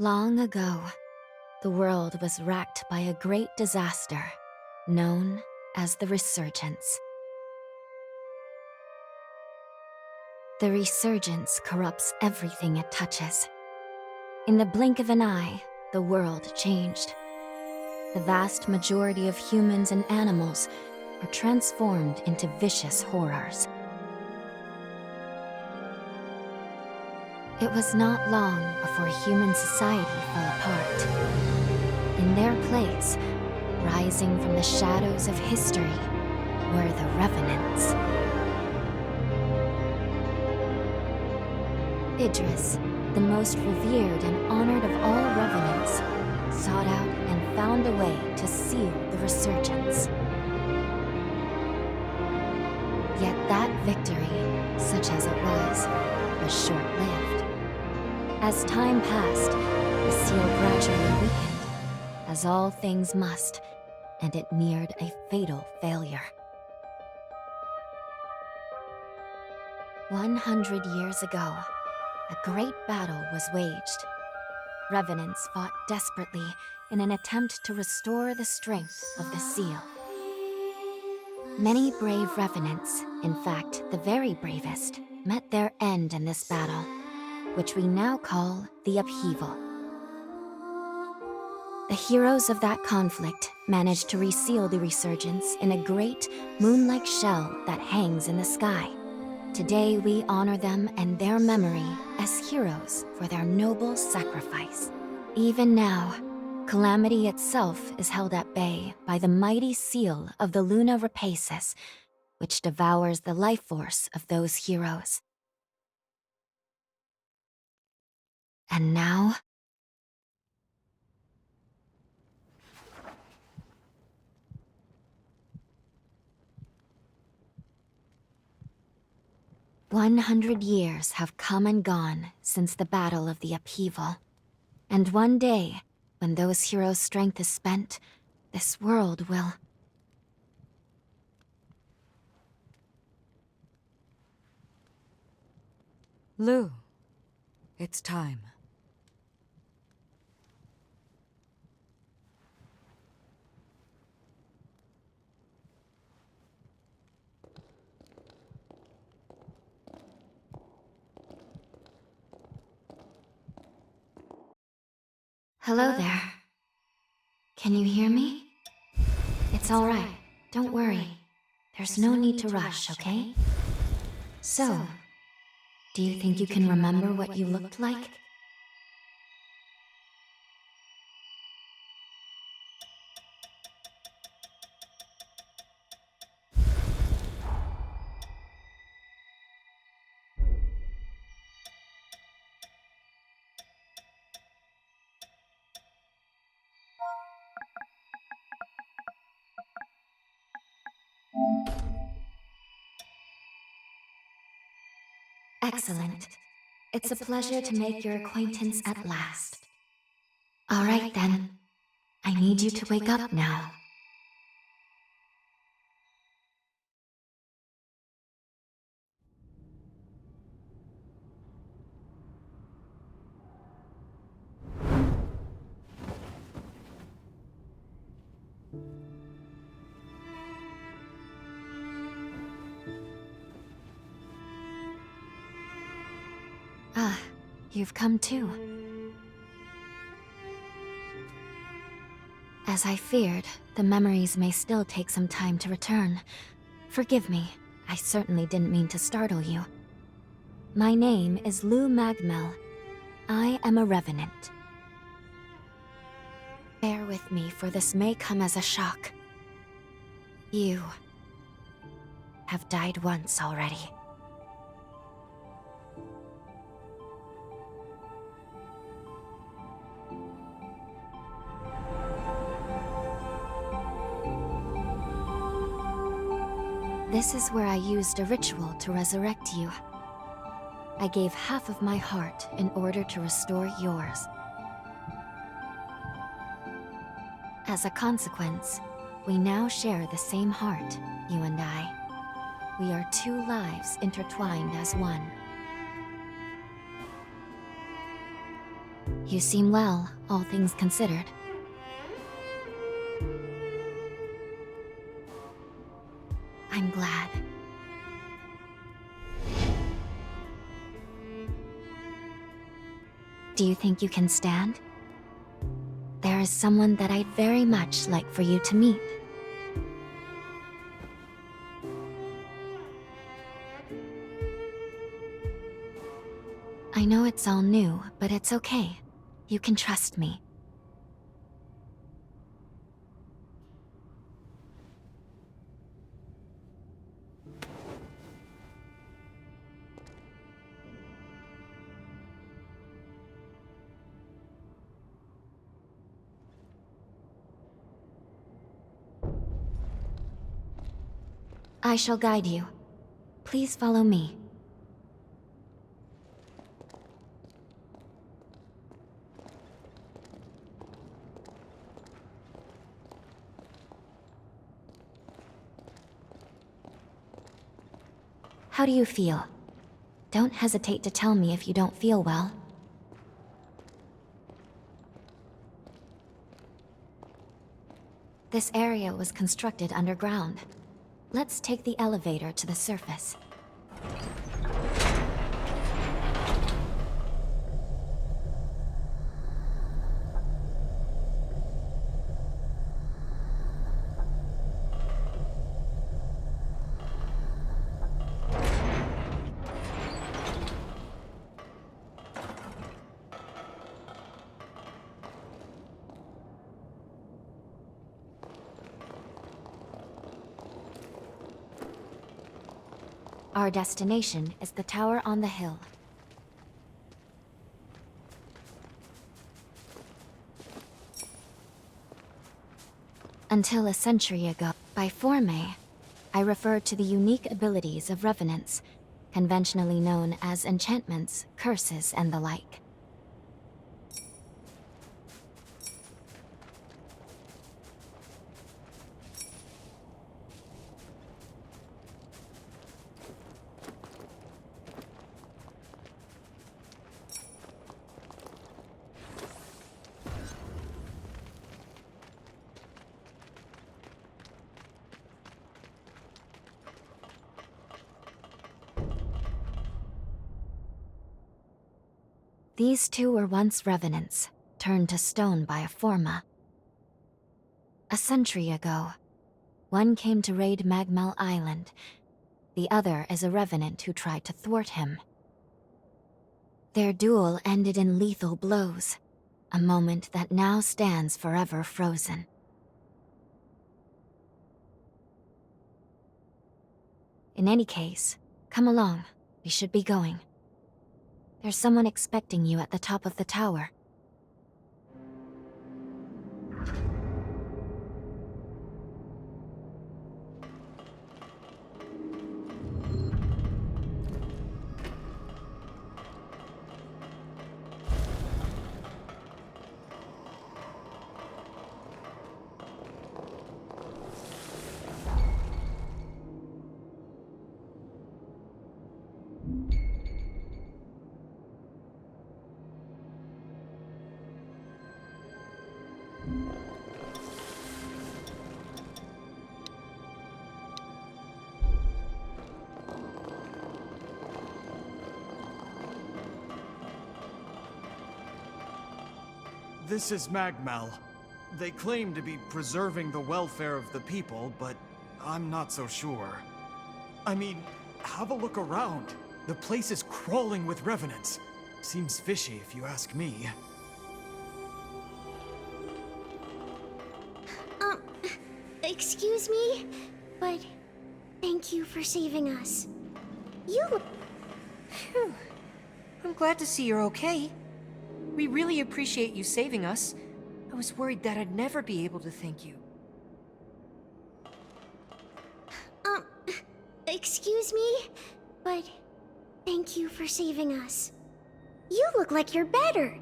Long ago, the world was racked by a great disaster, known as the Resurgence. The Resurgence corrupts everything it touches. In the blink of an eye, the world changed. The vast majority of humans and animals were transformed into vicious horrors. It was not long before human society fell apart. In their place, rising from the shadows of history, were the Revenants. Idris, the most revered and honored of all Revenants, sought out and found a way to seal the Resurgence. Yet that victory, such as it was short-lived. As time passed, the seal gradually weakened, as all things must, and it neared a fatal failure. 100 years ago, a great battle was waged. Revenants fought desperately in an attempt to restore the strength of the seal. Many brave Revenants, in fact the very bravest, met their end in this battle, which we now call the Upheaval. The heroes of that conflict managed to reseal the Resurgence in a great, moon-like shell that hangs in the sky. Today we honor them and their memory as heroes for their noble sacrifice. Even now, Calamity itself is held at bay by the mighty seal of the Luna Rapaces, which devours the life force of those heroes. And now, "100 years have come and gone since the Battle of the Upheaval. And one day, when those heroes' strength is spent, this world will..." Lou, it's time. Hello there. Can you hear me? It's all right. Don't worry. There's no need to rush, okay? So, do you think you can remember what you looked like? Excellent. It's a pleasure to make your acquaintance at last. All right then. I need you to wake up now. Ah, you've come too. As I feared, the memories may still take some time to return. Forgive me, I certainly didn't mean to startle you. My name is Lou MagMell. I am a Revenant. Bear with me, for this may come as a shock. You have died once already. This is where I used a ritual to resurrect you. I gave half of my heart in order to restore yours. As a consequence, we now share the same heart, you and I. We are two lives intertwined as one. You seem well, all things considered. I'm glad. Do you think you can stand? There is someone that I'd very much like for you to meet. I know it's all new, but it's okay. You can trust me. I shall guide you. Please follow me. How do you feel? Don't hesitate to tell me if you don't feel well. This area was constructed underground. Let's take the elevator to the surface. Our destination is the tower on the hill. Until a century ago, by forme, I referred to the unique abilities of revenants, conventionally known as enchantments, curses, and the like. These two were once revenants, turned to stone by a forma. A century ago, one came to raid MagMell Island. The other is a revenant who tried to thwart him. Their duel ended in lethal blows, a moment that now stands forever frozen. In any case, come along. We should be going. There's someone expecting you at the top of the tower. This is MagMell. They claim to be preserving the welfare of the people, but I'm not so sure. I mean, have a look around. The place is crawling with revenants. Seems fishy if you ask me. Excuse me, but thank you for saving us. You look... Phew. I'm glad to see you're okay. We really appreciate you saving us. I was worried that I'd never be able to thank you. Excuse me, but thank you for saving us. You look like you're better.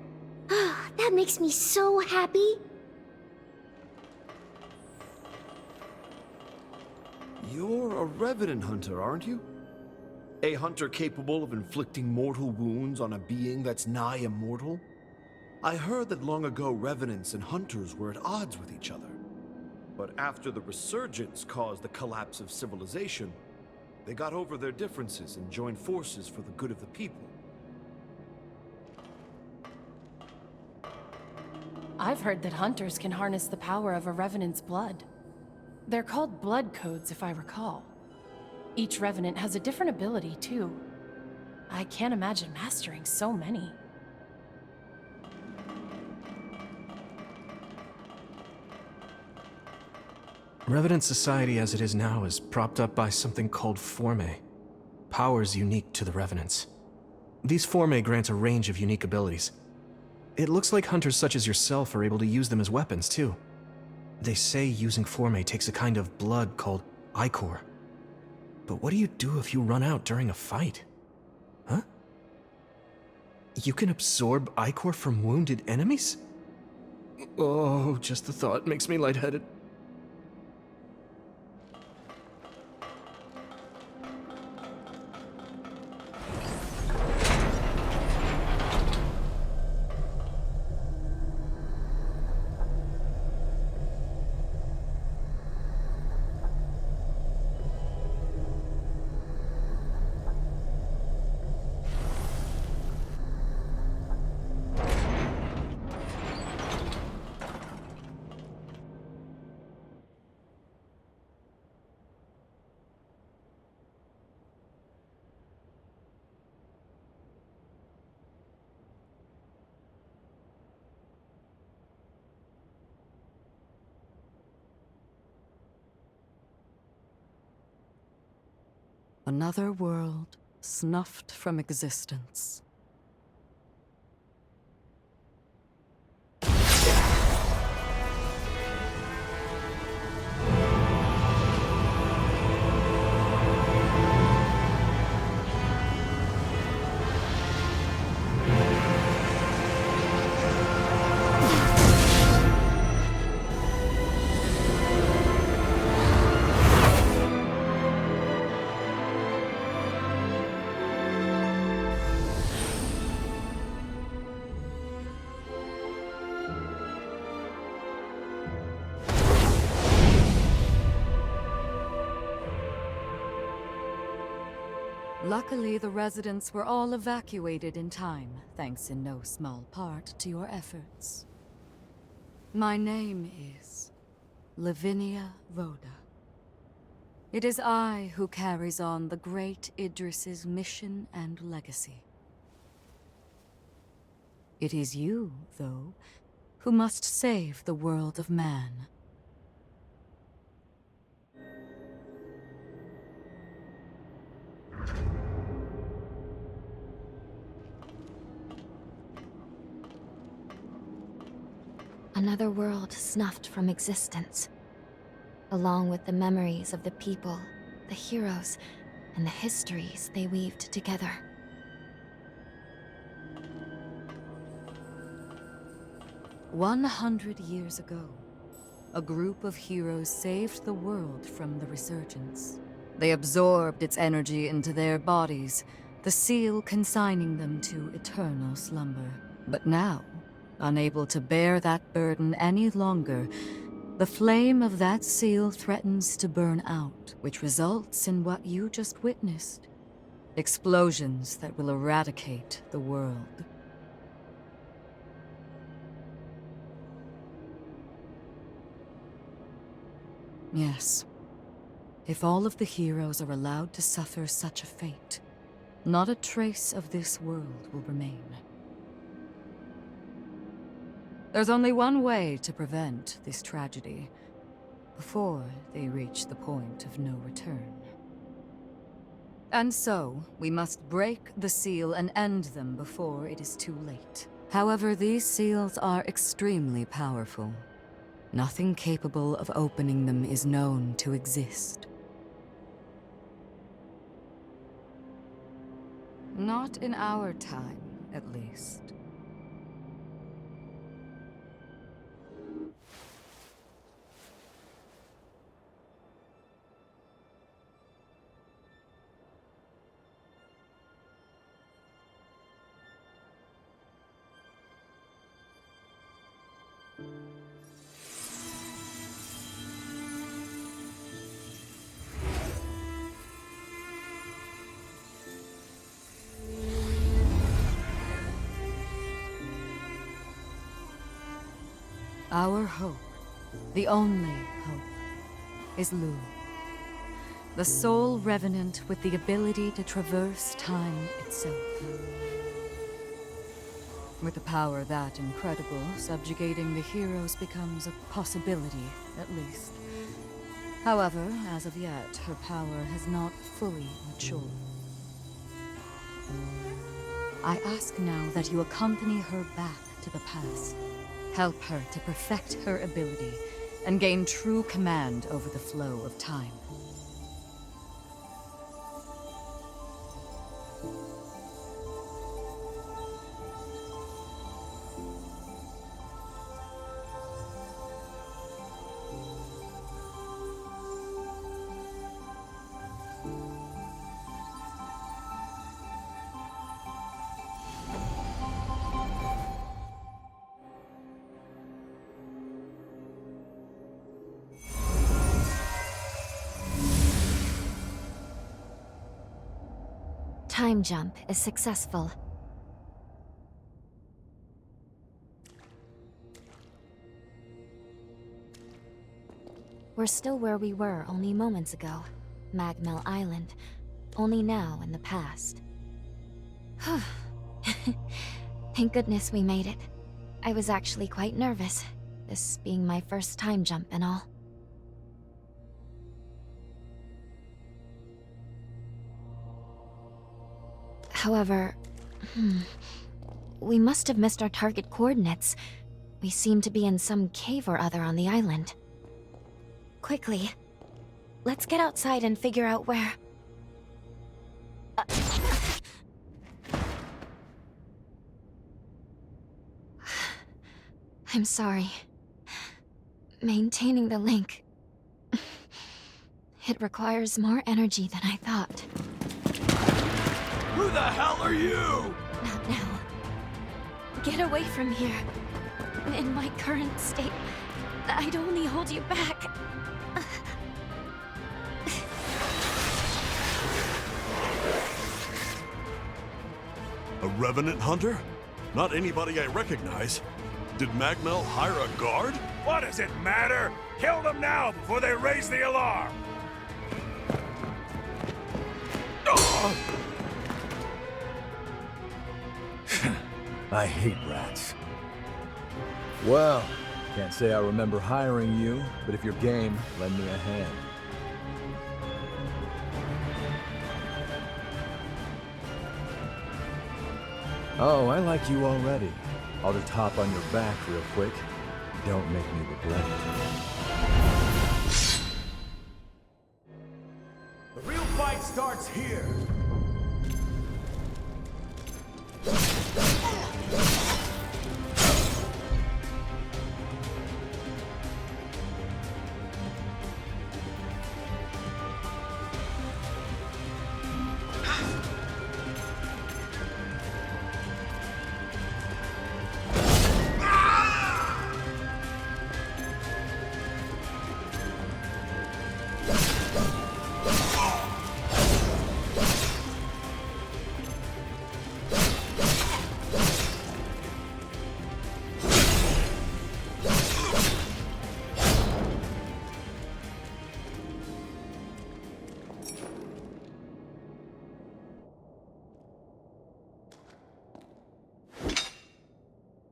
That makes me so happy. You're a revenant hunter, aren't you? A hunter capable of inflicting mortal wounds on a being that's nigh immortal? I heard that long ago revenants and hunters were at odds with each other. But after the resurgence caused the collapse of civilization, they got over their differences and joined forces for the good of the people. I've heard that hunters can harness the power of a revenant's blood. They're called blood codes, if I recall. Each revenant has a different ability, too. I can't imagine mastering so many. Revenant society as it is now is propped up by something called Forme. Powers unique to the Revenants. These Forme grant a range of unique abilities. It looks like hunters such as yourself are able to use them as weapons, too. They say using Forme takes a kind of blood called ichor. But what do you do if you run out during a fight? Huh? You can absorb ichor from wounded enemies? Oh, just the thought makes me lightheaded. Another world snuffed from existence. Luckily, the residents were all evacuated in time, thanks in no small part to your efforts. My name is Lavinia Rhoda. It is I who carries on the great Idris's mission and legacy. It is you, though, who must save the world of man. Another world snuffed from existence, along with the memories of the people, the heroes, and the histories they weaved together. "100 years ago, a group of heroes saved the world from the resurgence. They absorbed its energy into their bodies, the seal consigning them to eternal slumber. But now, unable to bear that burden any longer, the flame of that seal threatens to burn out, which results in what you just witnessed. Explosions that will eradicate the world. Yes. If all of the heroes are allowed to suffer such a fate, not a trace of this world will remain. There's only one way to prevent this tragedy, before they reach the point of no return. And so, we must break the seal and end them before it is too late. However, these seals are extremely powerful. Nothing capable of opening them is known to exist. Not in our time, at least. Our hope, the only hope, is Lu. The sole revenant with the ability to traverse time itself. With a power that incredible, subjugating the heroes becomes a possibility, at least. However, as of yet, her power has not fully matured. I ask now that you accompany her back to the past. Help her to perfect her ability and gain true command over the flow of time. Time jump is successful. We're still where we were only moments ago. MagMell Island. Only now in the past. Thank goodness we made it. I was actually quite nervous, this being my first time jump and all. However, we must have missed our target coordinates. We seem to be in some cave or other on the island. Quickly, let's get outside and figure out where... I'm sorry. Maintaining the link... It requires more energy than I thought. Who the hell are you? Not now. Get away from here. In my current state, I'd only hold you back. A revenant hunter? Not anybody I recognize. Did MagMell hire a guard? What does it matter? Kill them now before they raise the alarm! I hate rats. Well, can't say I remember hiring you, but if you're game, lend me a hand. Oh, I like you already. I'll just hop on your back real quick. Don't make me regret it. The real fight starts here!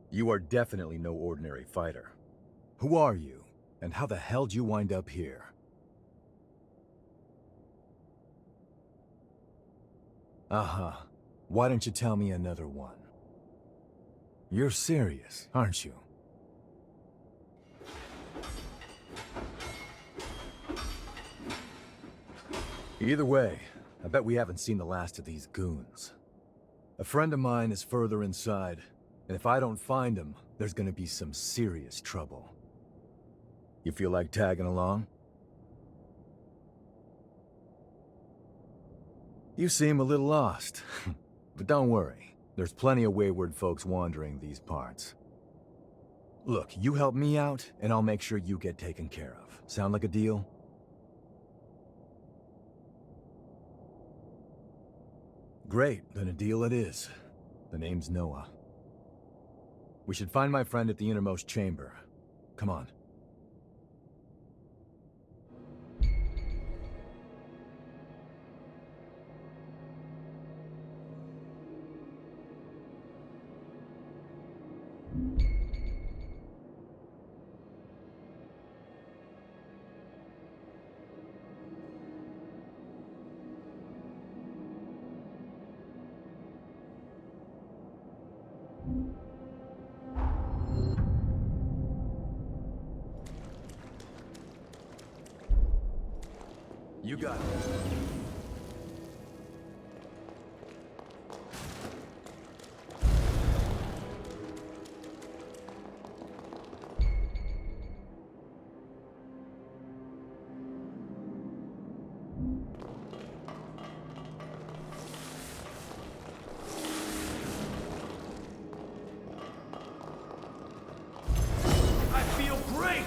You are definitely no ordinary fighter. Who are you, and how the hell'd you wind up here? Uh-huh. Why don't you tell me another one? You're serious, aren't you? Either way, I bet we haven't seen the last of these goons. A friend of mine is further inside, and if I don't find him, there's gonna be some serious trouble. You feel like tagging along? You seem a little lost, but don't worry. There's plenty of wayward folks wandering these parts. Look, you help me out, and I'll make sure you get taken care of. Sound like a deal? Great, then a deal it is. The name's Noah. We should find my friend at the innermost chamber. Come on. You got it. I feel great!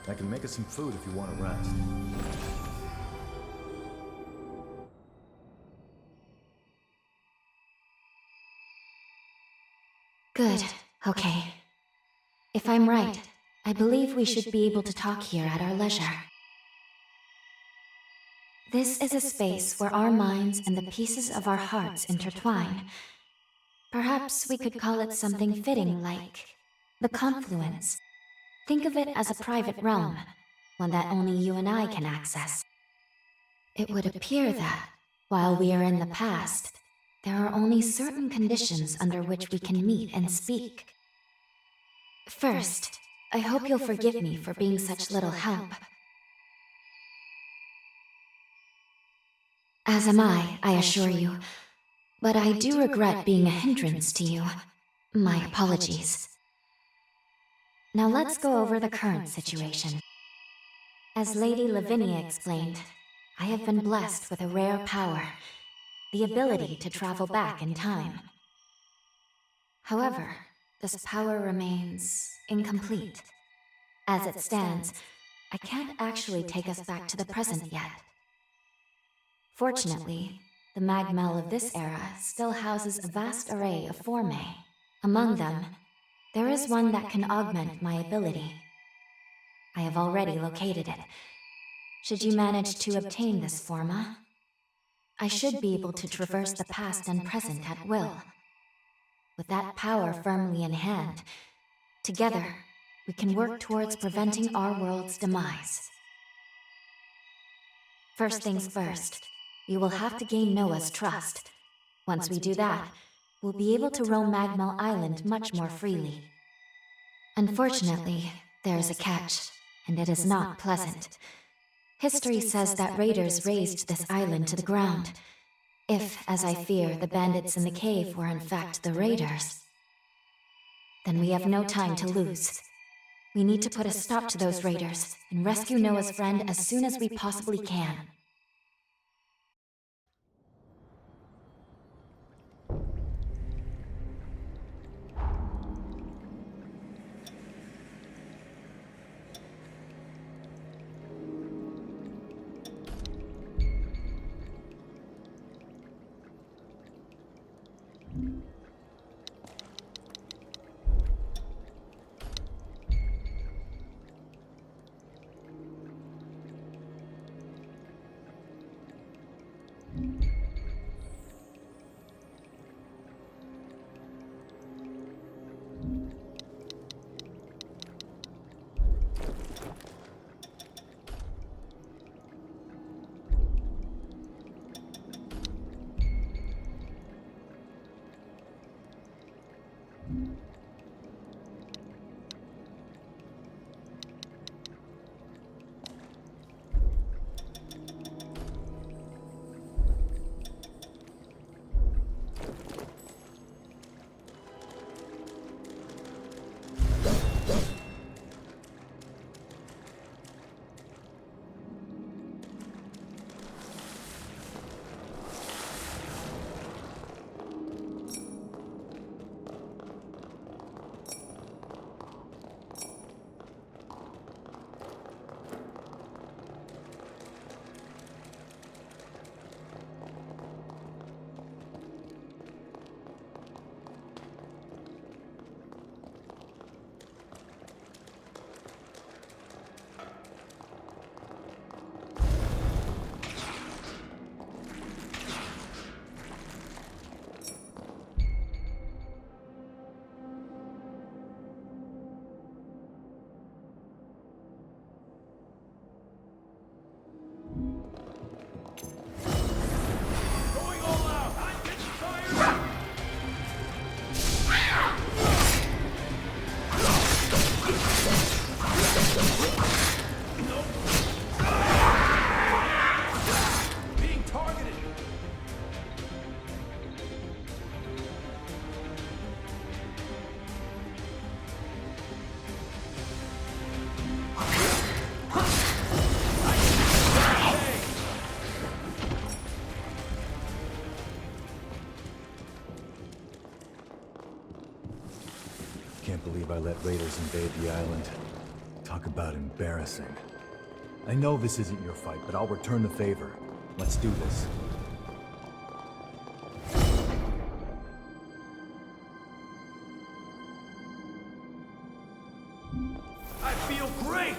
I can make us some food if you want to rest. Good. Okay. If I'm right, I believe we should be able to talk here at our leisure. This is a space where our minds and the pieces of our hearts intertwine. Perhaps we could call it something fitting like the Confluence. Think of it as a private realm, one that only you and I can access. It would appear that, while we are in the past, there are only certain conditions under which we can meet and speak. First, I hope you'll forgive me for being such little help. As am I assure you. But I do regret being a hindrance to you. My apologies. Now let's go over the current situation. As Lady Lavinia explained, I have been blessed with a rare power, the ability to travel back in time. However, this power remains incomplete. As it stands, I can't actually take us back to the present yet. Fortunately, the MagMell of this era still houses a vast array of formae. Among them, there is one that can augment my ability. I have already located it. Should you manage to obtain this forma, I should be able to traverse the past and present at will. With that power firmly in hand, together, we can work towards preventing our world's demise. First things first, we will have to gain Noah's trust. Once we do that, we'll be able to roam MagMell Island much more freely. Unfortunately, there is a catch, and it is not pleasant. History says that raiders razed this island to the ground. If, as I fear, the bandits in the cave were in fact the raiders, then we have no time to lose. We need to put a stop to those raiders and rescue Noah's friend as soon as we possibly can. believe I let raiders invade the island. Talk about embarrassing. I know this isn't your fight, but I'll return the favor. Let's do this. I feel great!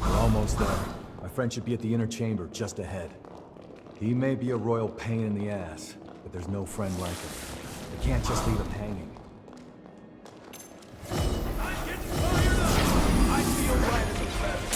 Almost there. My friend should be at the inner chamber just ahead. He may be a royal pain in the ass, but there's no friend like him. I can't just leave him hanging. I'm getting fired up! I feel right as a feather.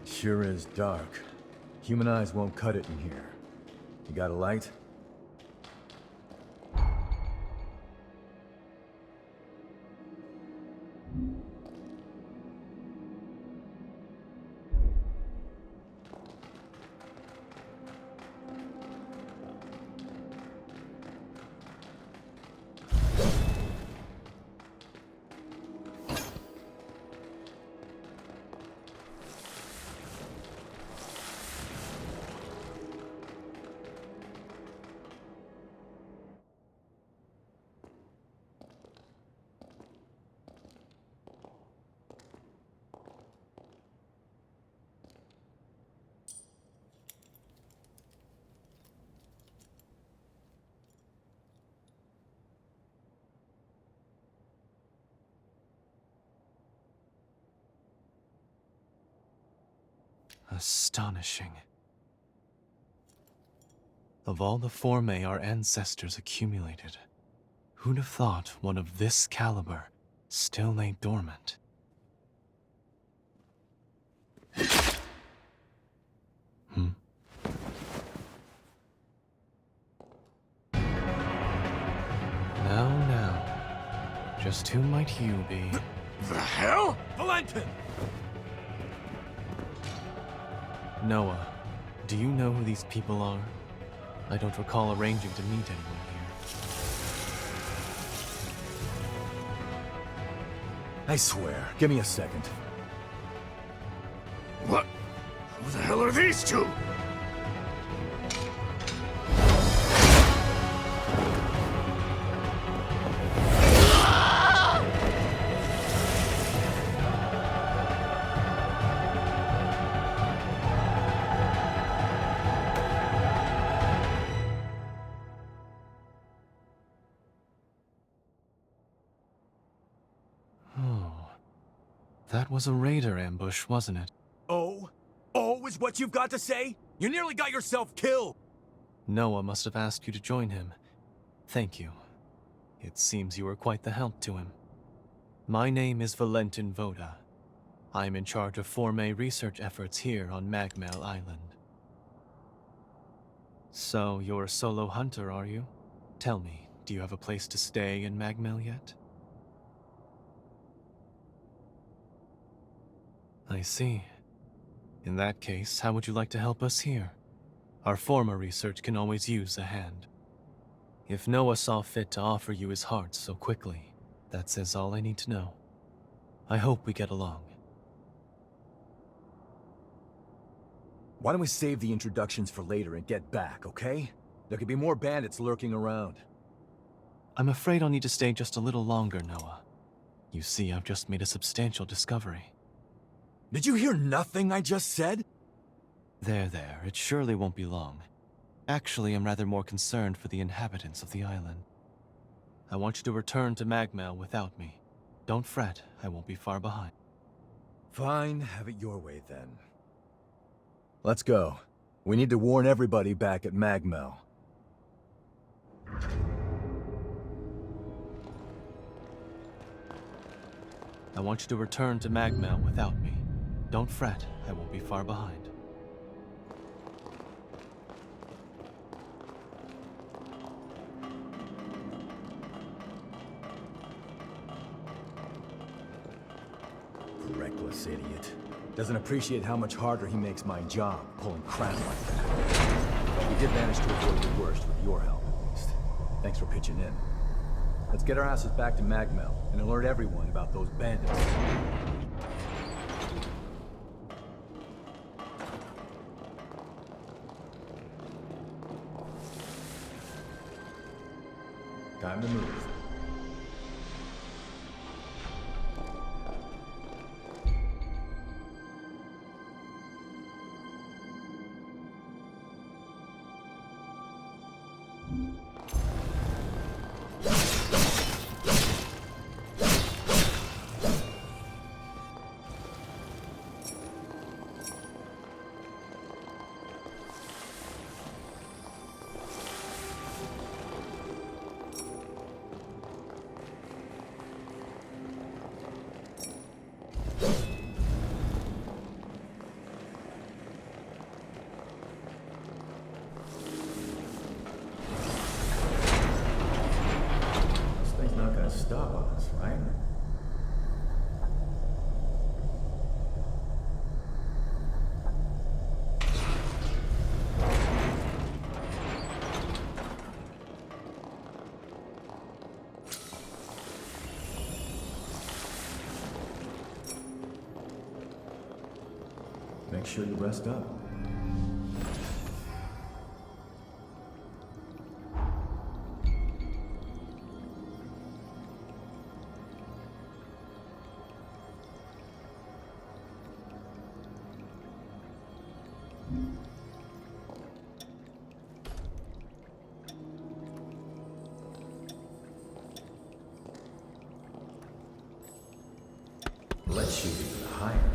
Sure is dark. Human eyes won't cut it in here. You got a light? Astonishing. Of all the formae our ancestors accumulated, who'd have thought one of this caliber still lay dormant? Now, just who might you be? The hell? Valentin! Noah, do you know who these people are? I don't recall arranging to meet anyone here. I swear. Give me a second. What? Who the hell are these two? That was a raider ambush, wasn't it? Oh? Oh is what you've got to say? You nearly got yourself killed! Noah must have asked you to join him. Thank you. It seems you were quite the help to him. My name is Valentin Voda. I'm in charge of formae research efforts here on MagMell Island. So, you're a solo hunter, are you? Tell me, do you have a place to stay in MagMell yet? I see. In that case, how would you like to help us here? Our former research can always use a hand. If Noah saw fit to offer you his heart so quickly, that says all I need to know. I hope we get along. Why don't we save the introductions for later and get back, okay? There could be more bandits lurking around. I'm afraid I'll need to stay just a little longer, Noah. You see, I've just made a substantial discovery. Did you hear nothing I just said? There, it surely won't be long. Actually, I'm rather more concerned for the inhabitants of the island. I want you to return to MagMell without me. Don't fret, I won't be far behind. Fine, have it your way then. Let's go. We need to warn everybody back at MagMell. I want you to return to MagMell without me. Don't fret, I won't be far behind. Reckless idiot. Doesn't appreciate how much harder he makes my job, pulling crap like that. But we did manage to avoid the worst with your help, at least. Thanks for pitching in. Let's get our asses back to MagMell and alert everyone about those bandits. Time to move. Stop us, right? Make sure you rest up. Let's shoot even higher.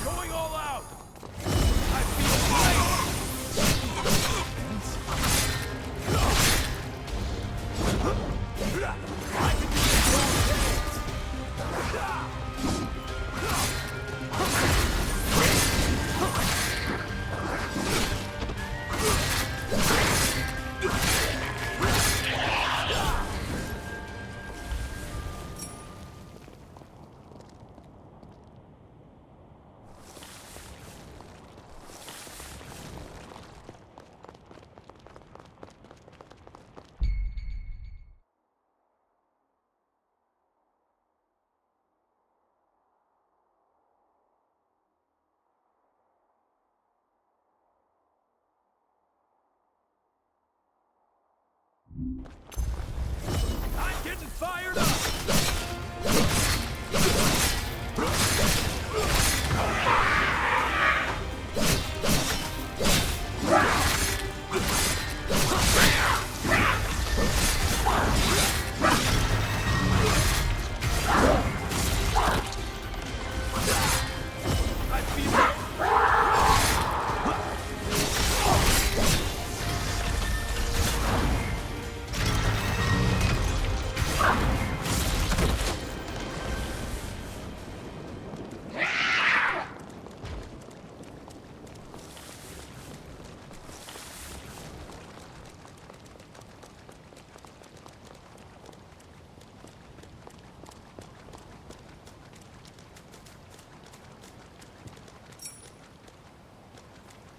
Going all out! I feel I'm getting fired up!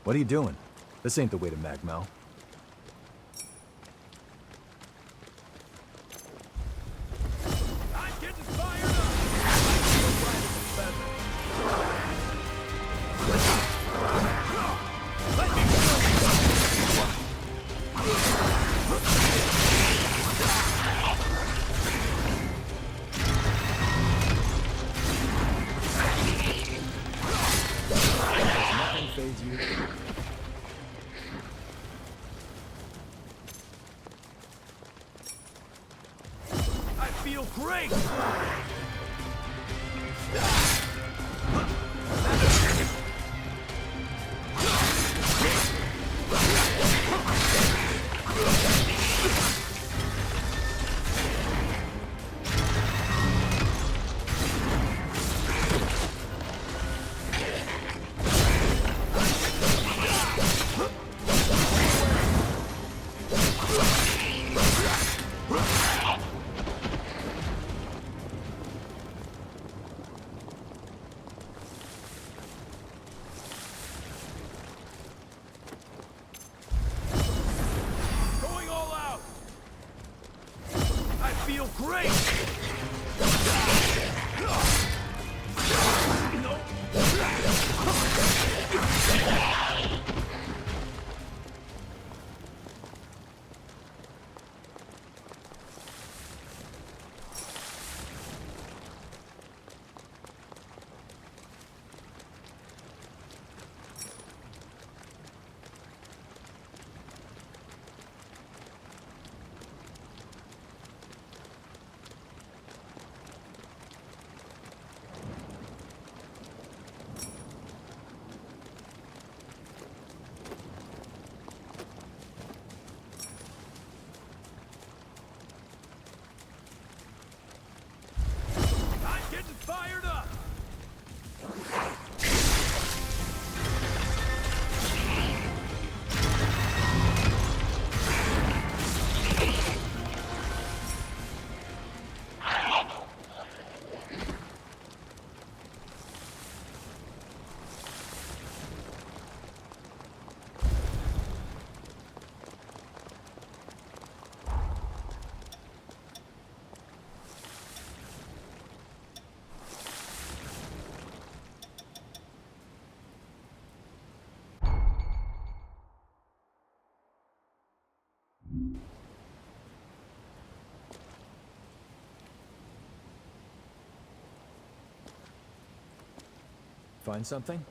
What are you doing? This ain't the way to MagMell. I'm getting fired up! I feel right as a feather. Let me Nothing fades you. I feel great! Going all out! I feel great! I'm getting fired up! Find something?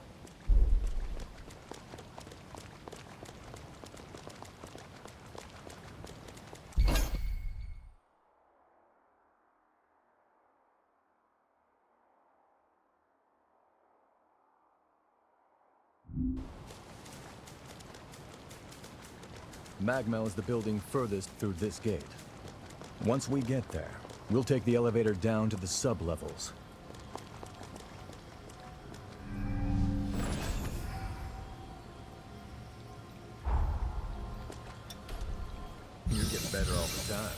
MagMell is the building furthest through this gate. Once we get there, we'll take the elevator down to the sub-levels. You get better all the time.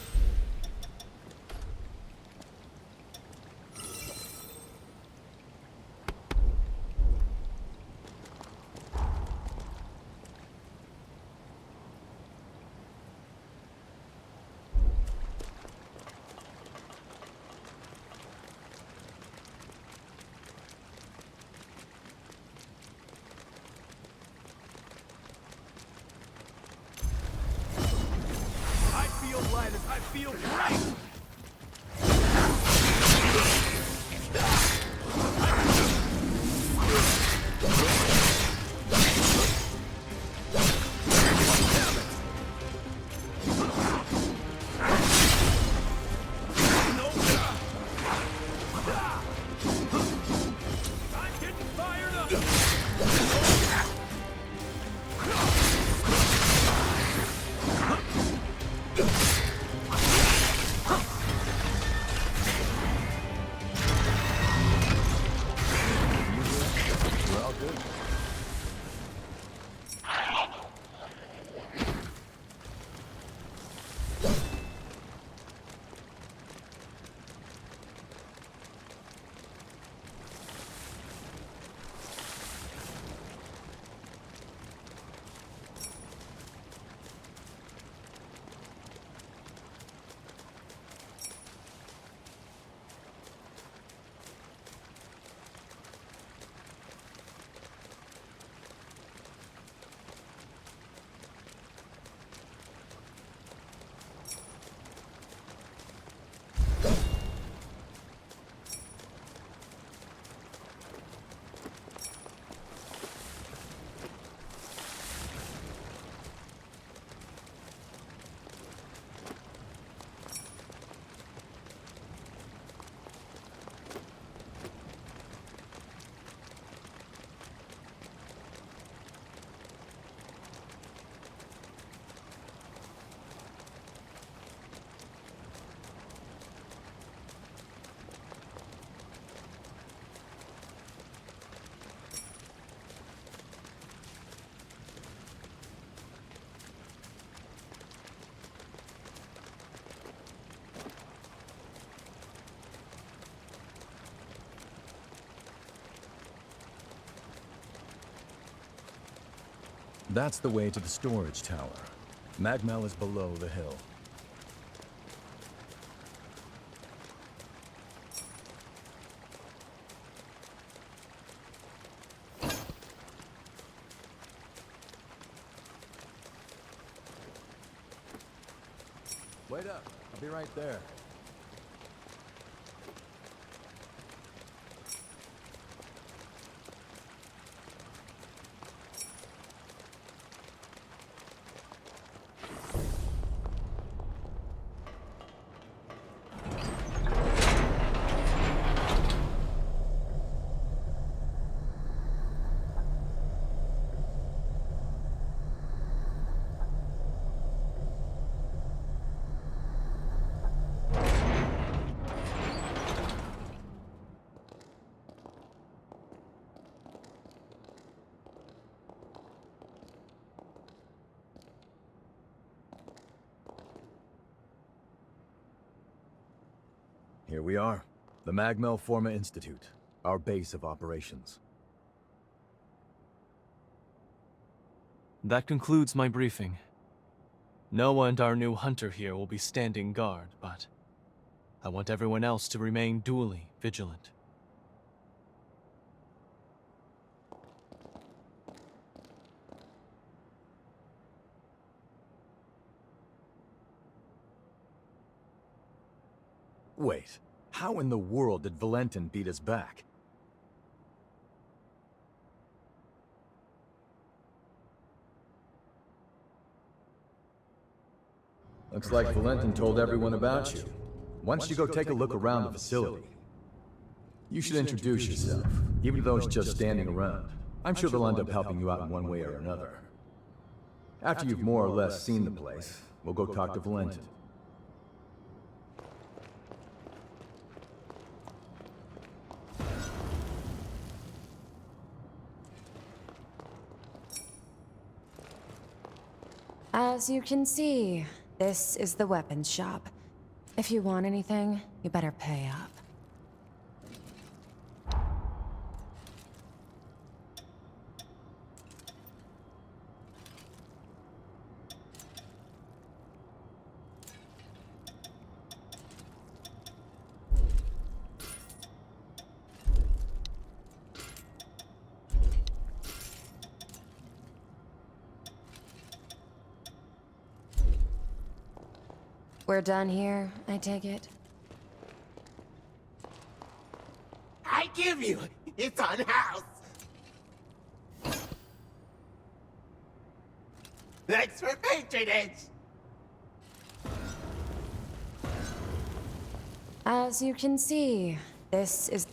I feel great! I'm getting fired up! That's the way to the storage tower. MagMell is below the hill. Wait up. I'll be right there. Here we are, the MagMell Forma Institute, our base of operations. That concludes my briefing. Noah and our new hunter here will be standing guard, but I want everyone else to remain duly vigilant. Wait, how in the world did Valentin beat us back? Looks like Valentin told everyone about you. Why don't you go take a look around the facility? You should introduce yourself, even though it's just standing around. I'm sure they'll end up helping you out in one way or another. After you've more or less seen the place, we'll go talk to Valentin. As you can see, this is the weapons shop. If you want anything, you better pay up. We're done here, I take it? I give you! It's on house! Thanks for patronage! As you can see, this is...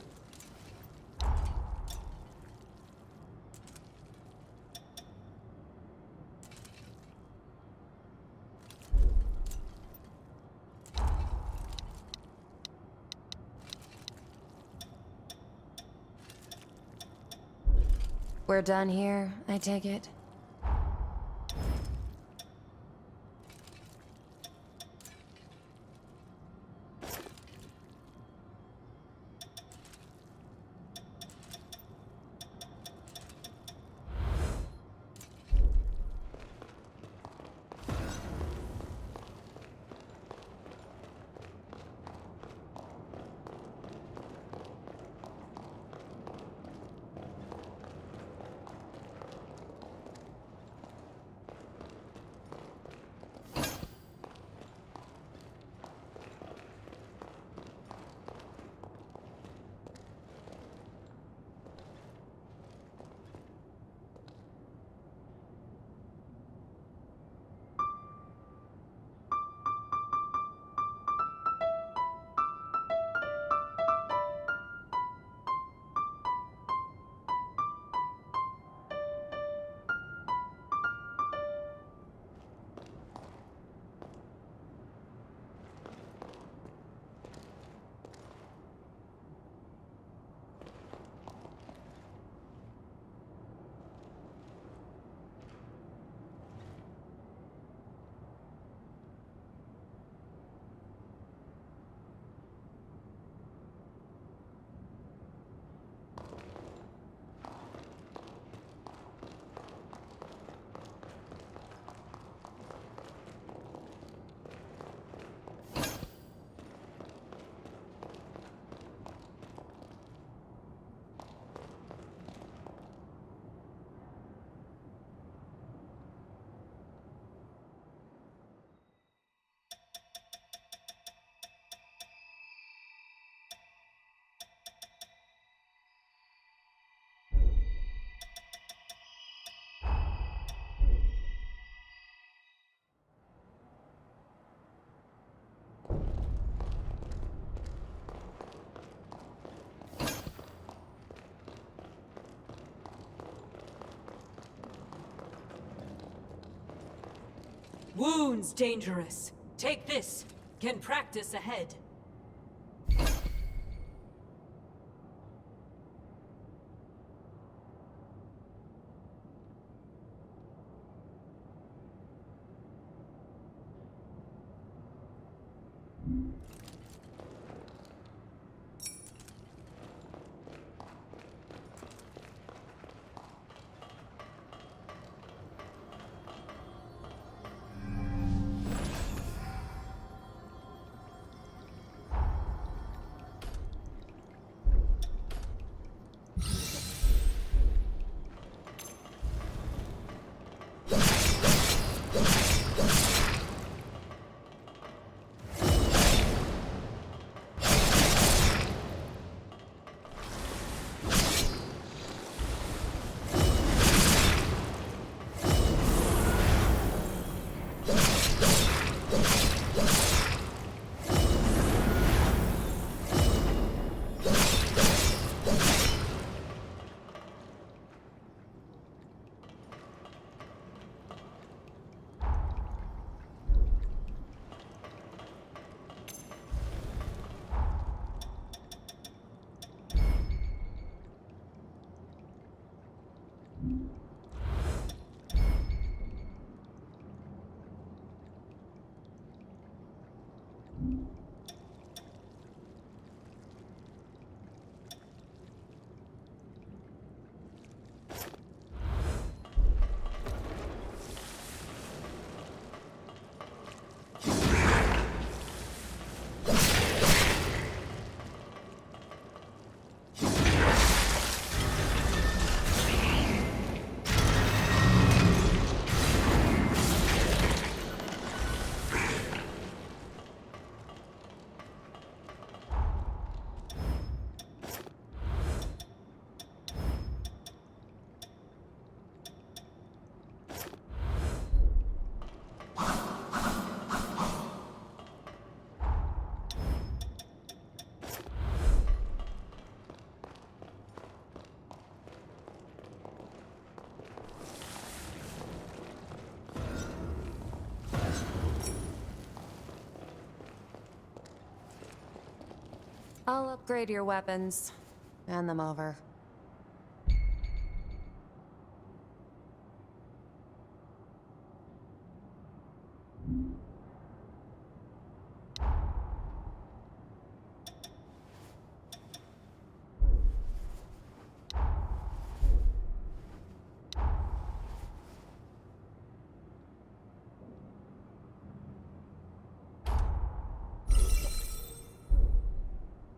We're done here, I take it? Wounds dangerous. Take this. Can practice ahead. I'll upgrade your weapons. Hand them over.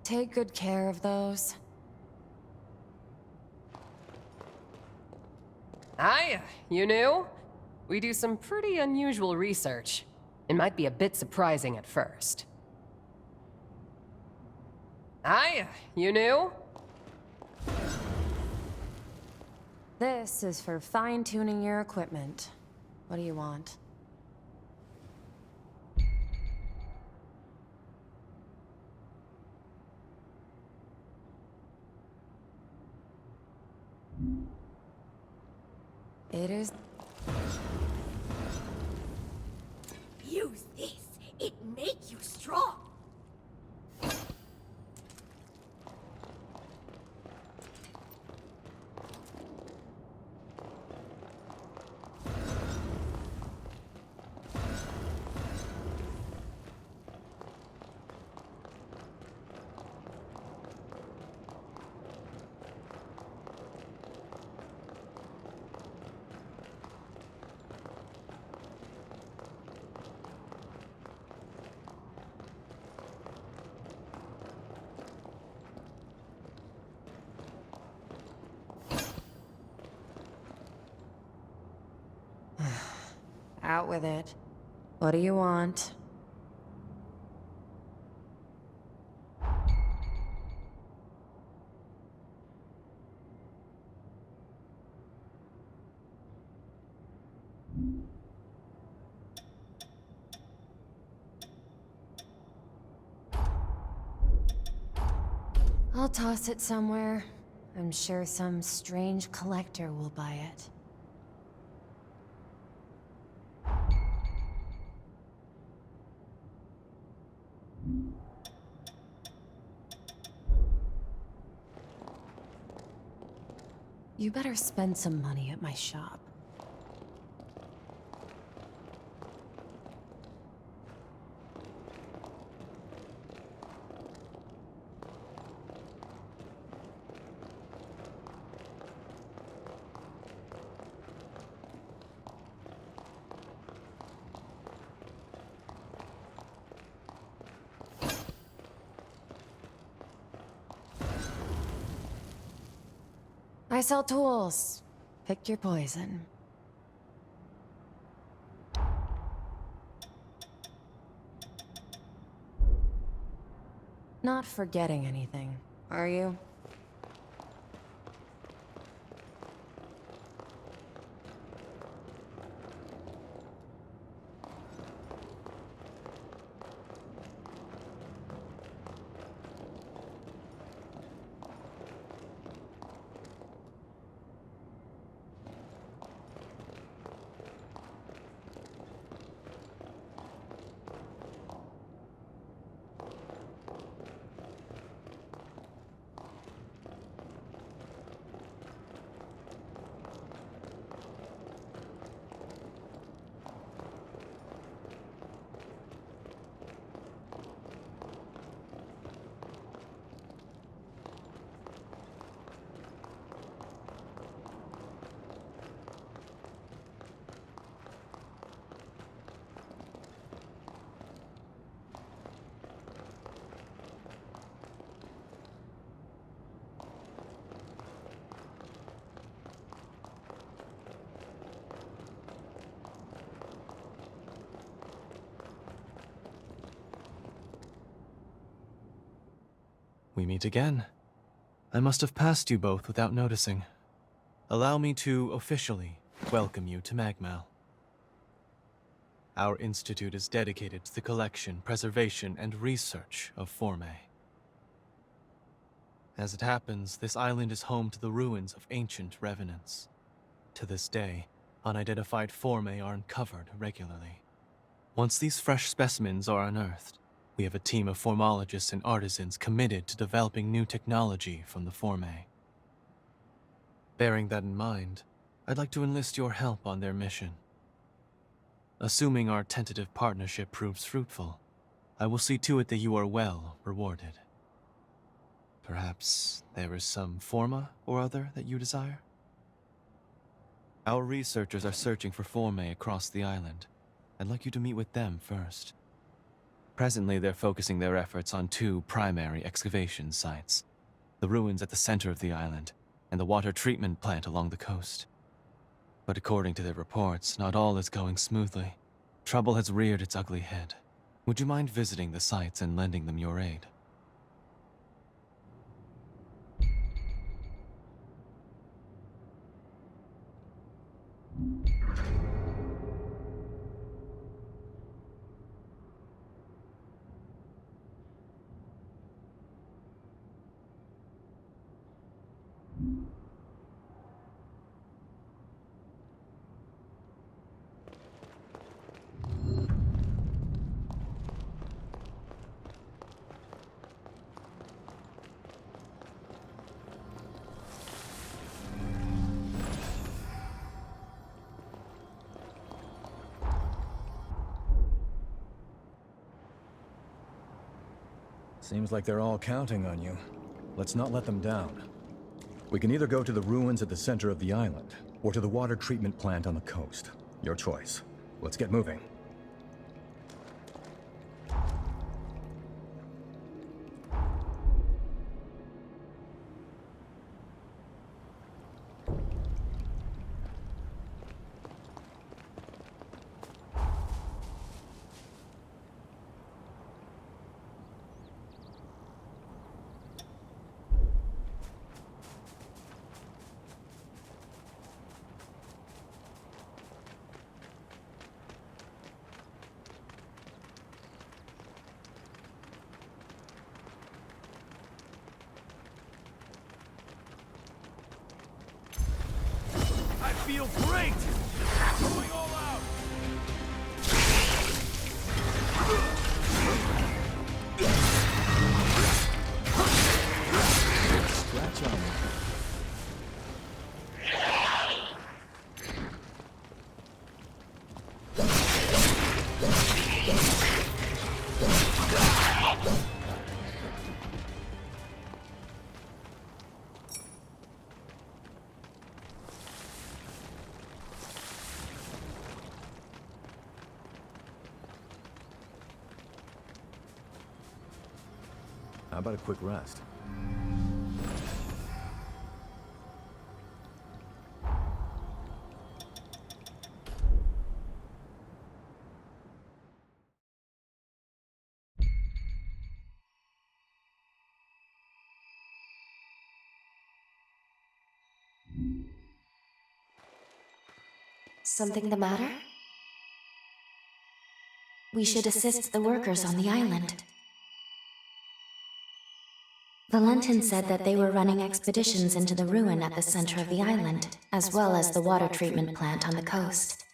Take good care of those. Hiya, you new? We do some pretty unusual research. It might be a bit surprising at first. Hiya, you new? This is for fine-tuning your equipment. What do you want? It is... Use this. It make you strong. Out with it. What do you want? I'll toss it somewhere. I'm sure some strange collector will buy it. You better spend some money at my shop. I sell tools. Pick your poison. Not forgetting anything, are you? We meet again. I must have passed you both without noticing. Allow me to officially welcome you to MagMell. Our institute is dedicated to the collection, preservation, and research of Forme. As it happens, this island is home to the ruins of ancient revenants. To this day, unidentified Forme are uncovered regularly. Once these fresh specimens are unearthed, we have a team of formologists and artisans committed to developing new technology from the Forme. Bearing that in mind, I'd like to enlist your help on their mission. Assuming our tentative partnership proves fruitful, I will see to it that you are well rewarded. Perhaps there is some forma or other that you desire? Our researchers are searching for Forme across the island. I'd like you to meet with them first. Presently, they're focusing their efforts on two primary excavation sites: the ruins at the center of the island and the water treatment plant along the coast. But according to their reports, not all is going smoothly. Trouble has reared its ugly head. Would you mind visiting the sites and lending them your aid? Seems like they're all counting on you. Let's not let them down. We can either go to the ruins at the center of the island, or to the water treatment plant on the coast. Your choice. Let's get moving. I feel great! Going all out! Scratch on me. about a quick rest? Something the matter? We should assist the workers on the island. Valentin said that they were running expeditions into the ruin at the center of the island, as well as the water treatment plant on the coast.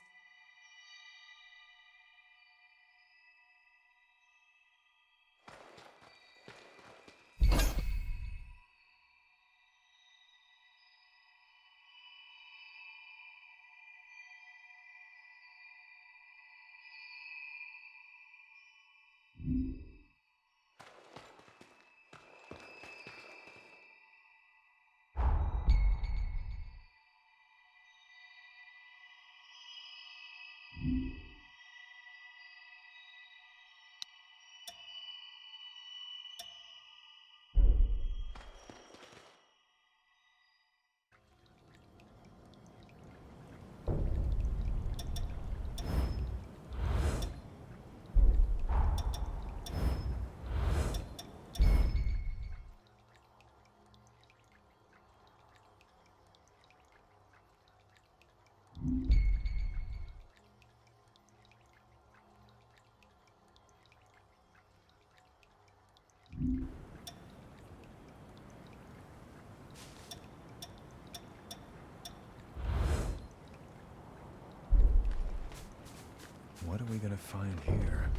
What are we gonna find here?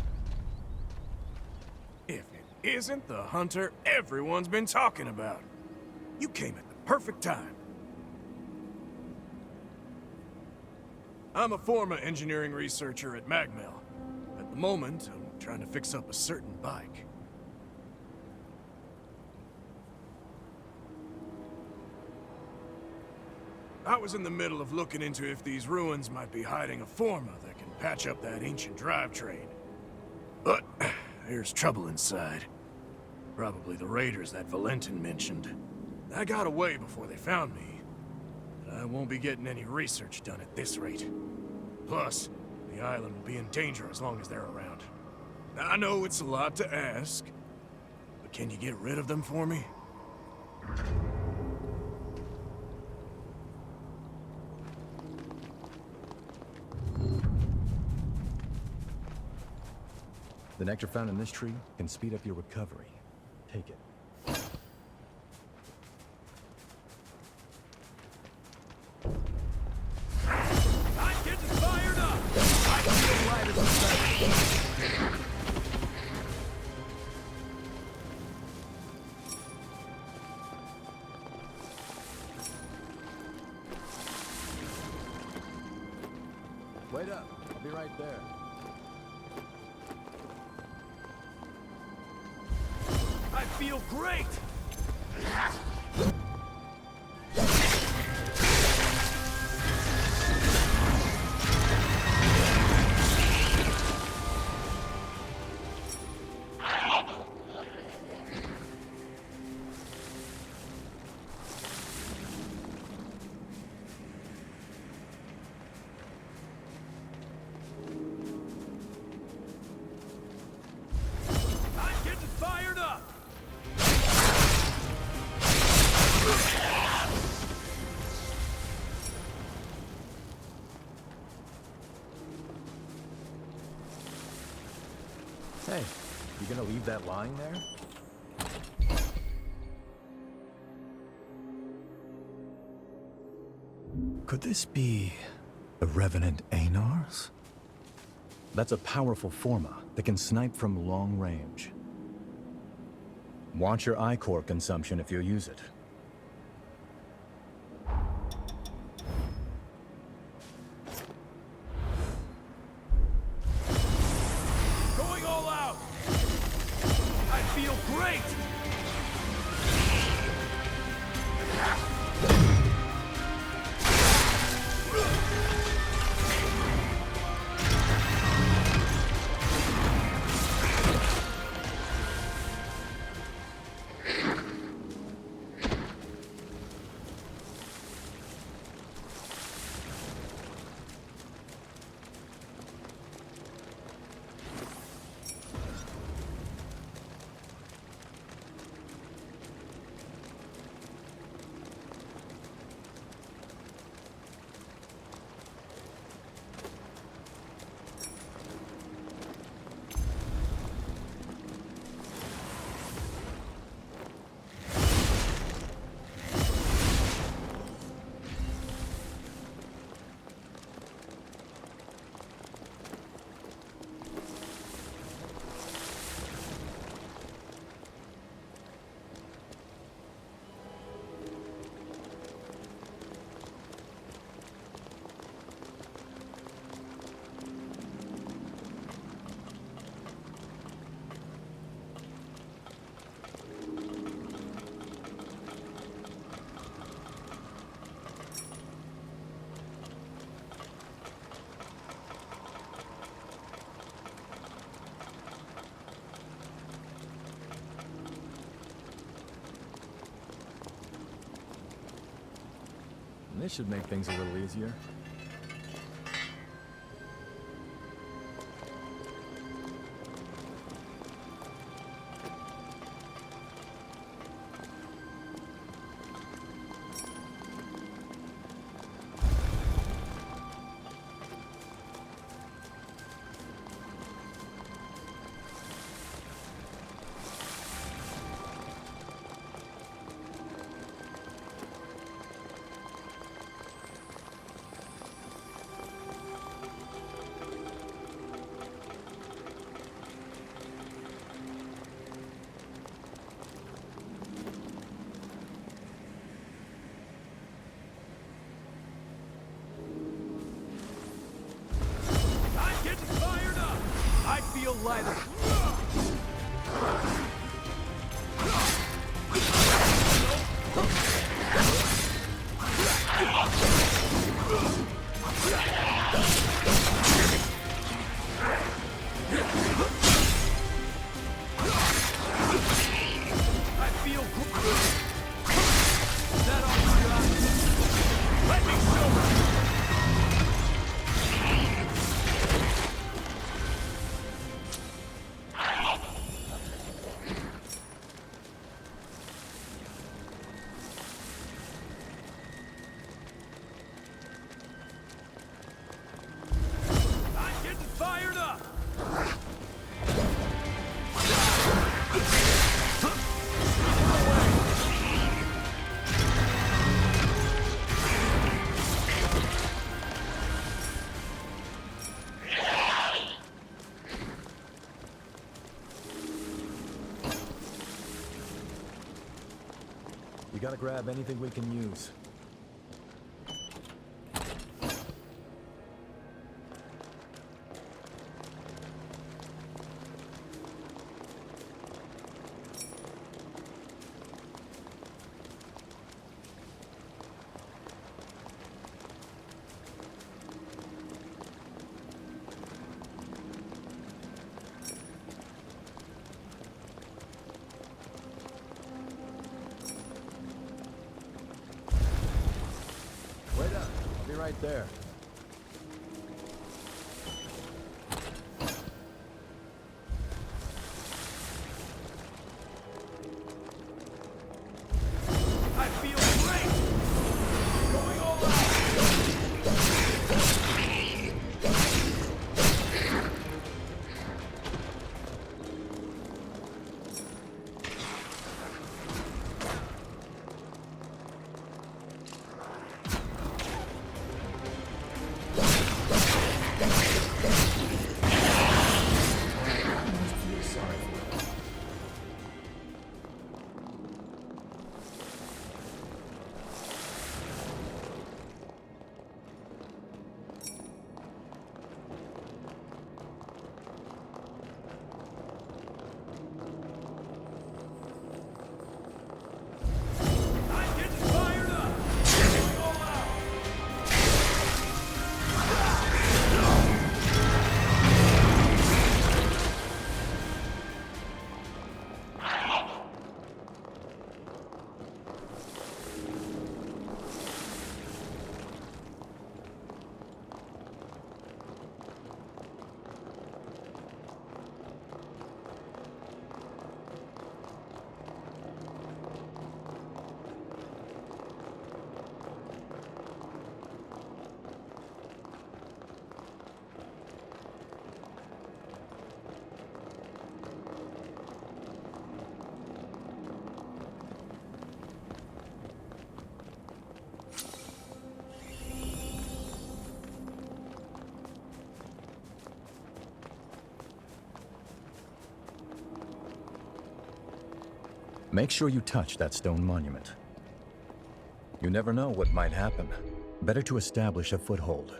If it isn't the hunter everyone's been talking about. You came at the perfect time. I'm a former engineering researcher at MagMell. At the moment, I'm trying to fix up a certain bike. I was in the middle of looking into if these ruins might be hiding a forma that can patch up that ancient drivetrain. But there's trouble inside. Probably the raiders that Valentin mentioned. I got away before they found me. But I won't be getting any research done at this rate. Plus, the island will be in danger as long as they're around. I know it's a lot to ask, but can you get rid of them for me? The nectar found in this tree can speed up your recovery. Take it. I'm getting fired up! I feel light as a feather. Wait up. I'll be right there. I feel great! I'm getting fired up! Hey, you gonna leave that lying there? Could this be the Revenant Anars? That's a powerful forma that can snipe from long range. Watch your ichor consumption if you use it. Going all out! I feel great! This should make things a little easier. I feel lighter. I feel good. Is that all you got? Let me show you. We gotta grab anything we can use. Wait up. I'll be right there. I feel great! Going all out! Make sure you touch that stone monument. You never know what might happen. Better to establish a foothold.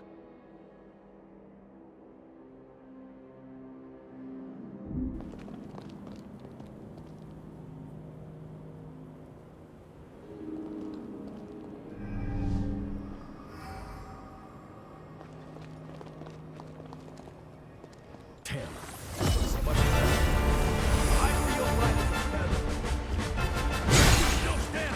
Still stand!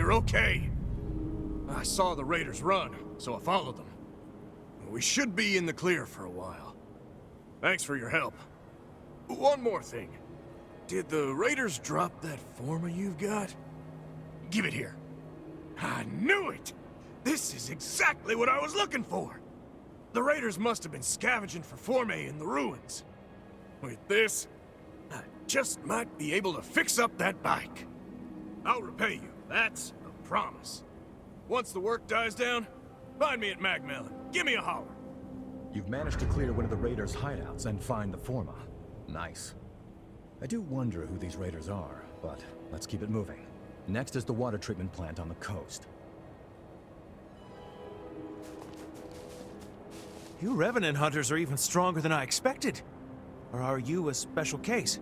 you're okay. I saw the raiders run, so I followed them. We should be in the clear for a while. Thanks for your help. One more thing. Did the raiders drop that forma you've got? Give it here. I knew it! This is exactly what I was looking for! The raiders must have been scavenging for formae in the ruins. With this, I just might be able to fix up that bike. I'll repay you, that's a promise. Once the work dies down, find me at MagMell and give me a holler. You've managed to clear one of the raiders' hideouts and find the forma. Nice. I do wonder who these raiders are, but let's keep it moving. Next is the water treatment plant on the coast. You Revenant hunters are even stronger than I expected. Or are you a special case?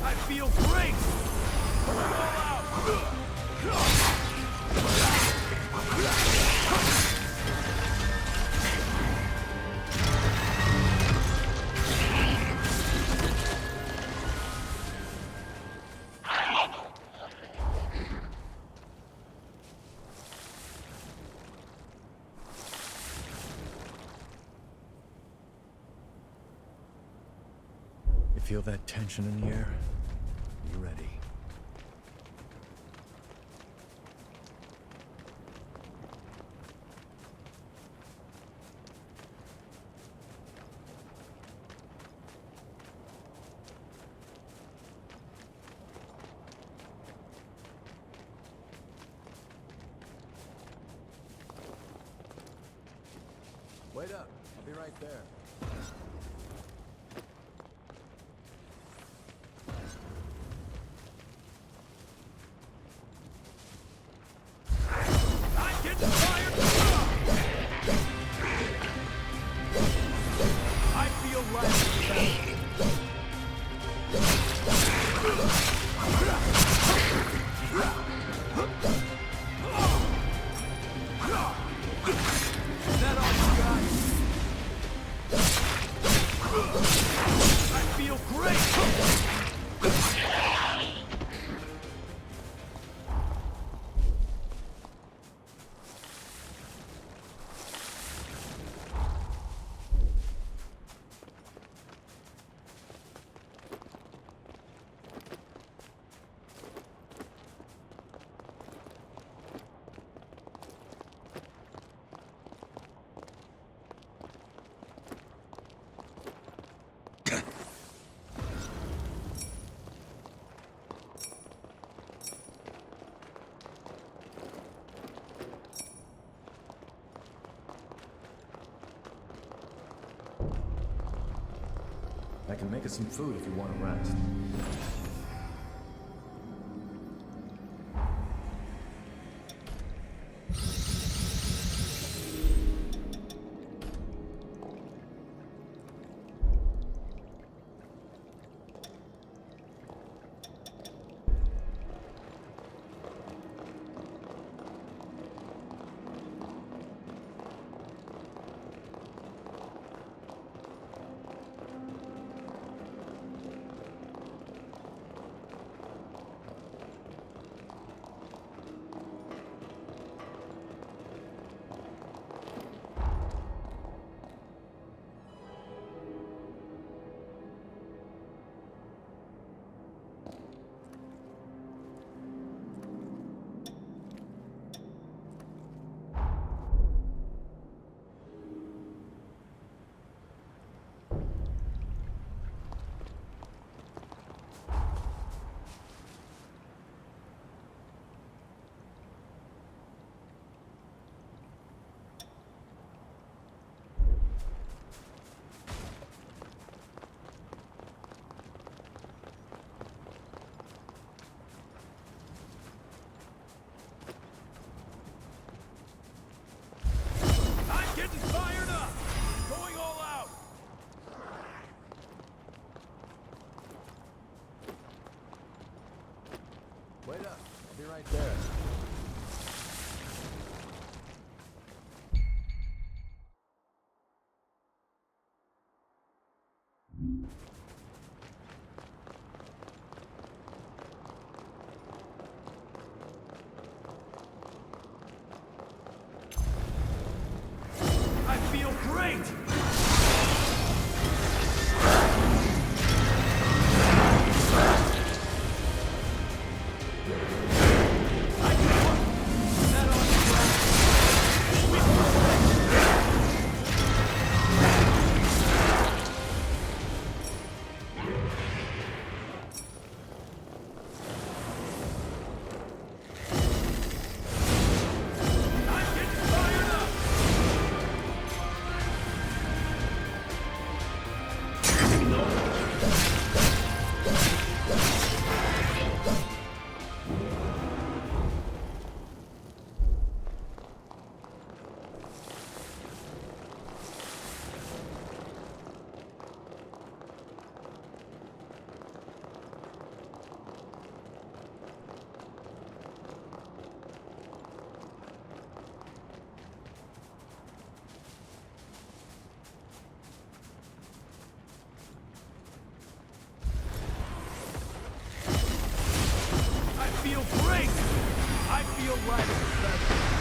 I feel great! You feel that tension in the air? You ready? Wait up. I'll be right there. I can make us some food if you want to rest. right there. I feel great! I feel great! I feel light as a feather.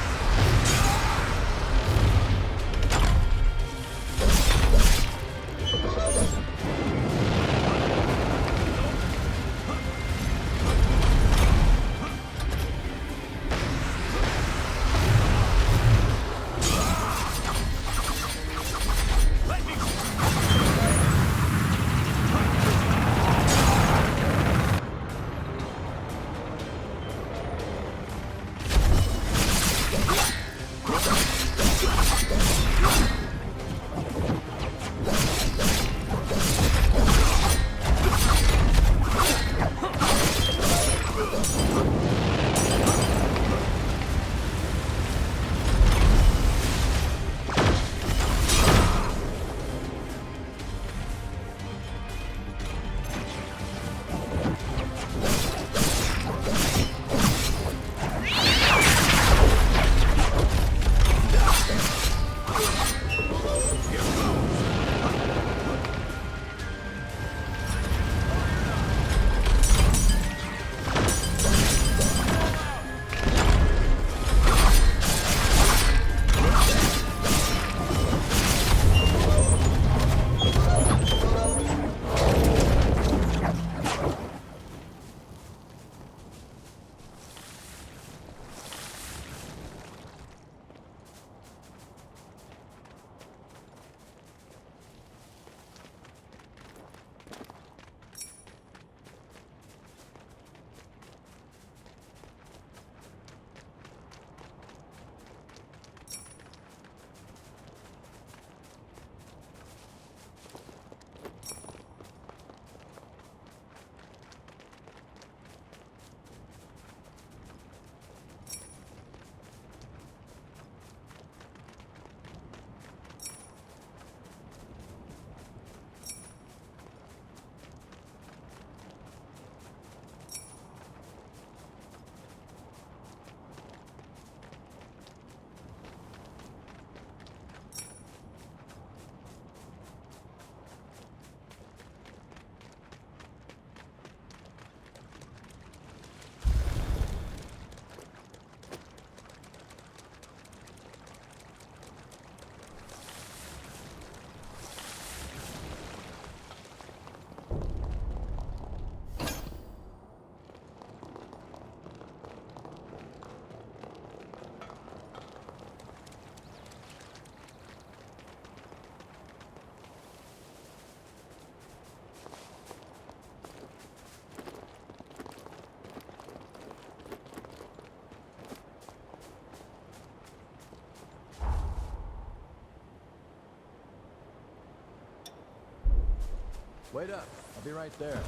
Wait up. I'll be right there.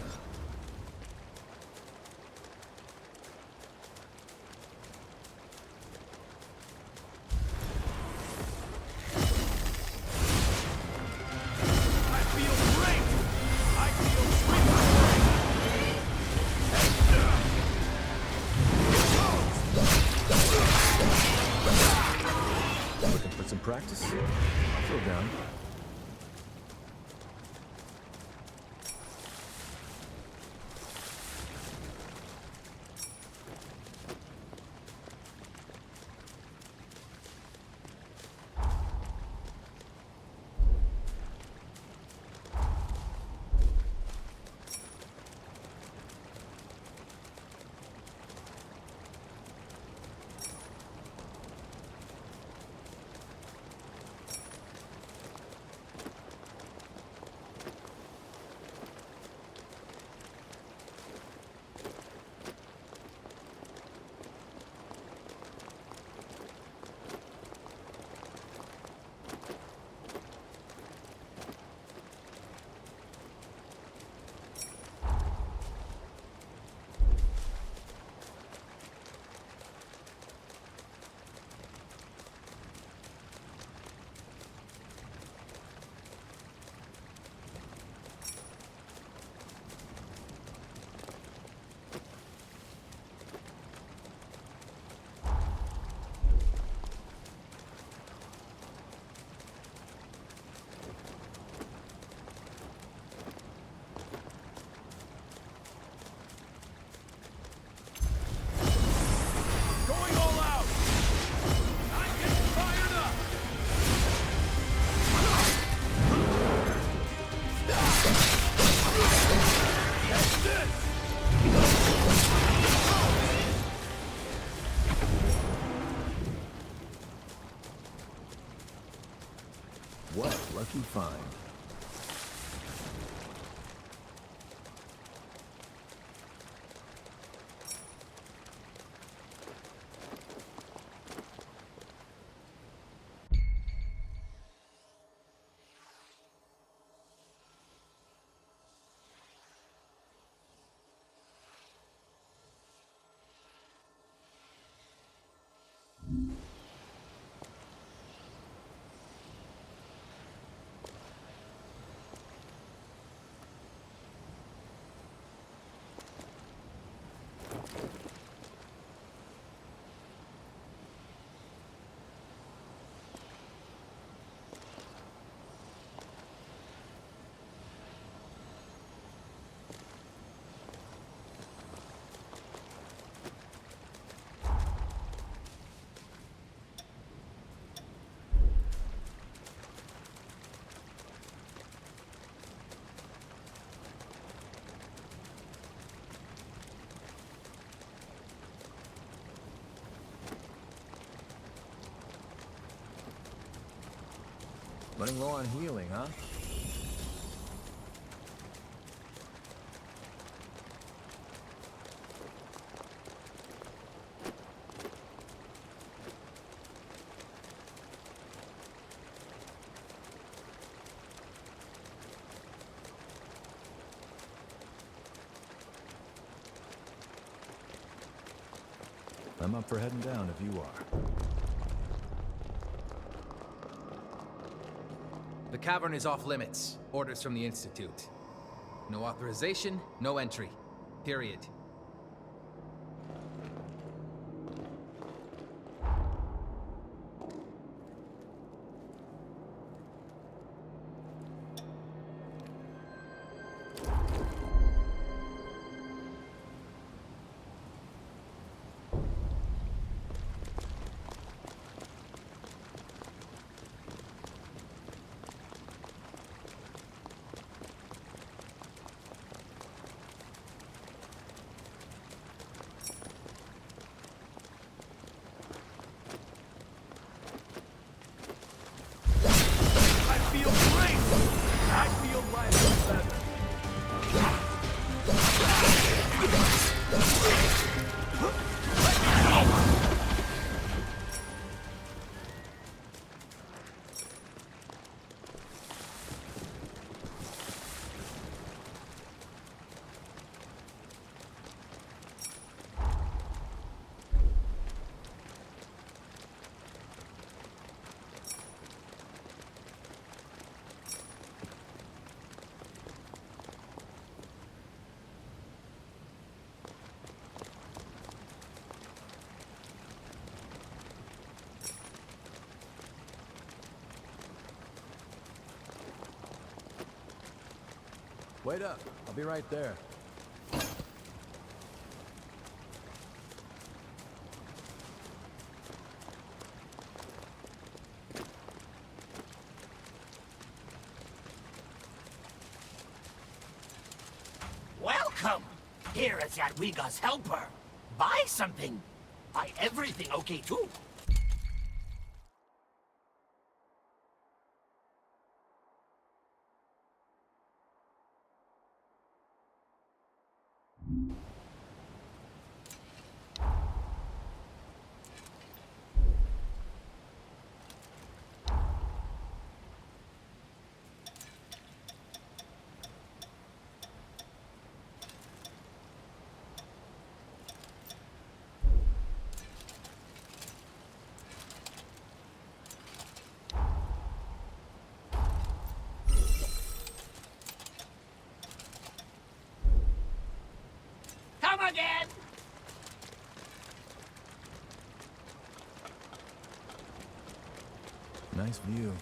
shield down. What a lucky find. Running low on healing, huh? I'm up for heading down if you are. The cavern is off limits. Orders from the Institute. No authorization, no entry. Period. Wait up. I'll be right there. Welcome! Here is Jadwiga's helper. Buy something. Buy everything, okay, too. Come again! Nice view.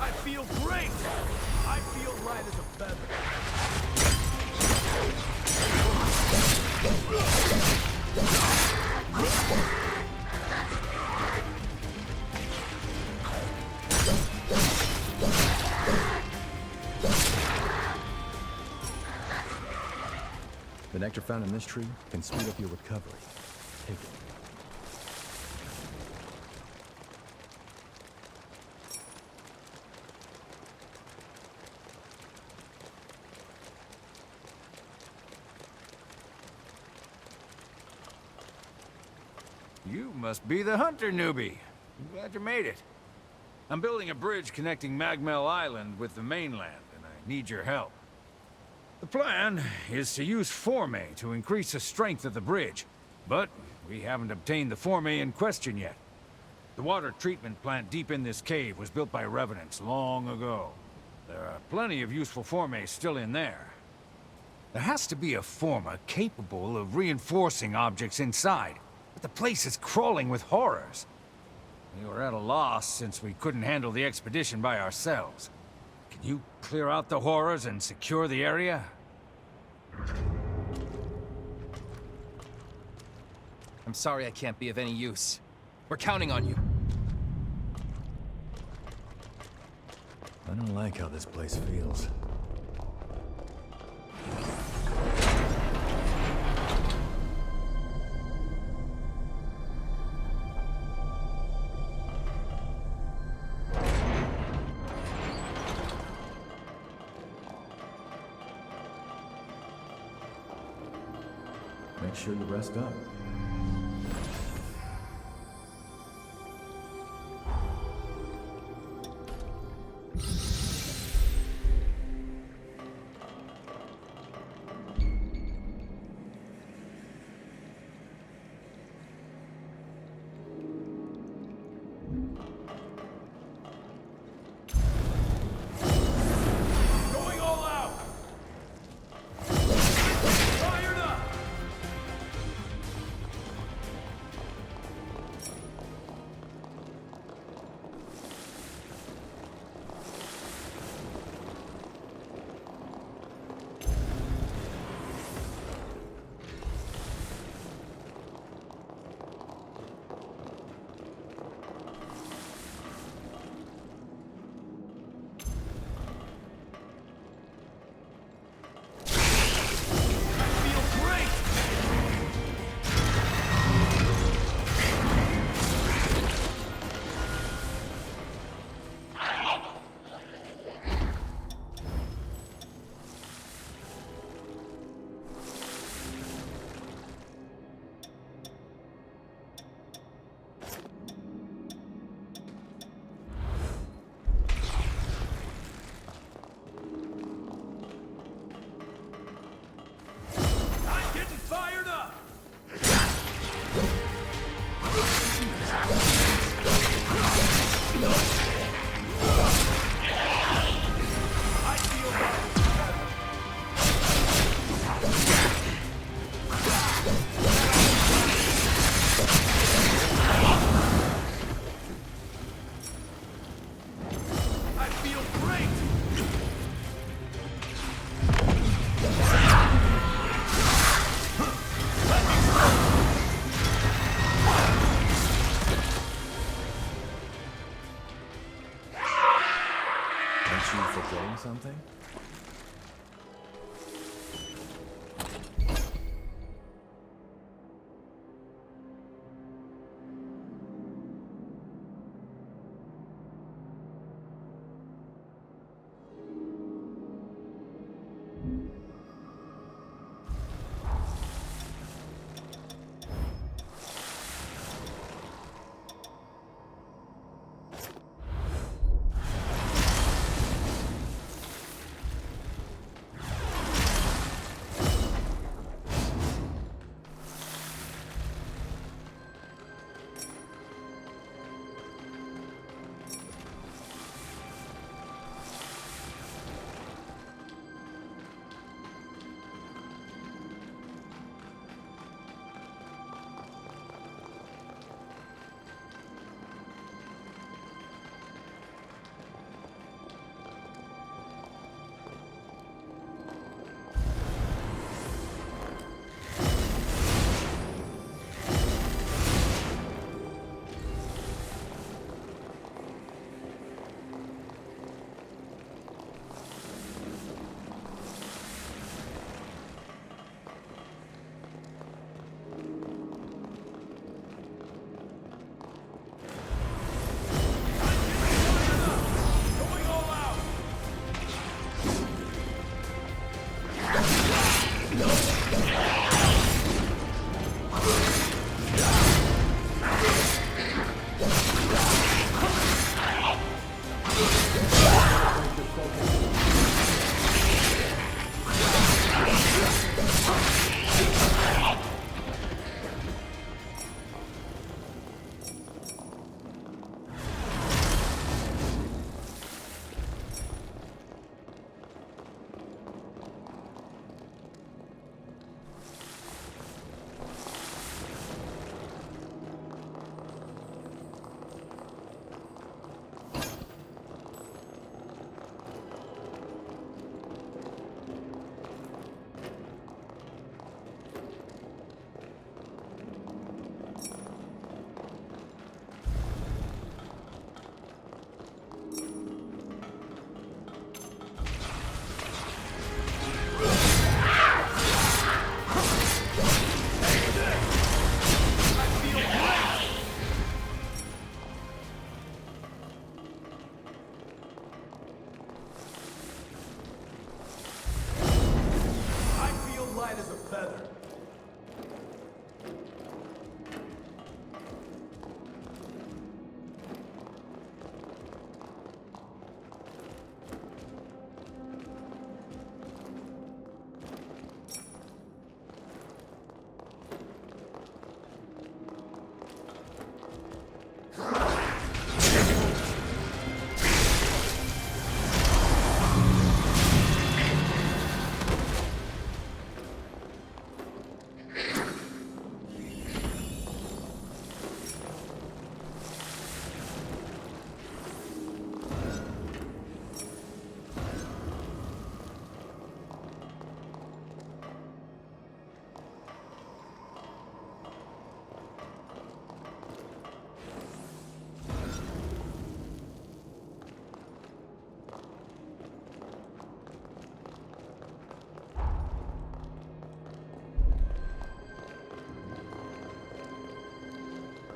I feel great! I feel light as a feather. The nectar found in this tree can speed up your recovery. Take it. You must be the hunter newbie. I'm glad you made it. I'm building a bridge connecting MagMell Island with the mainland, and I need your help. The plan is to use Forme to increase the strength of the bridge, but we haven't obtained the Forme in question yet. The water treatment plant deep in this cave was built by Revenants long ago. There are plenty of useful Forme still in there. There has to be a Forma capable of reinforcing objects inside. But the place is crawling with horrors. We were at a loss since we couldn't handle the expedition by ourselves. Can you clear out the horrors and secure the area? I'm sorry I can't be of any use. We're counting on you. I don't like how this place feels. Make sure you rest up. Going all out!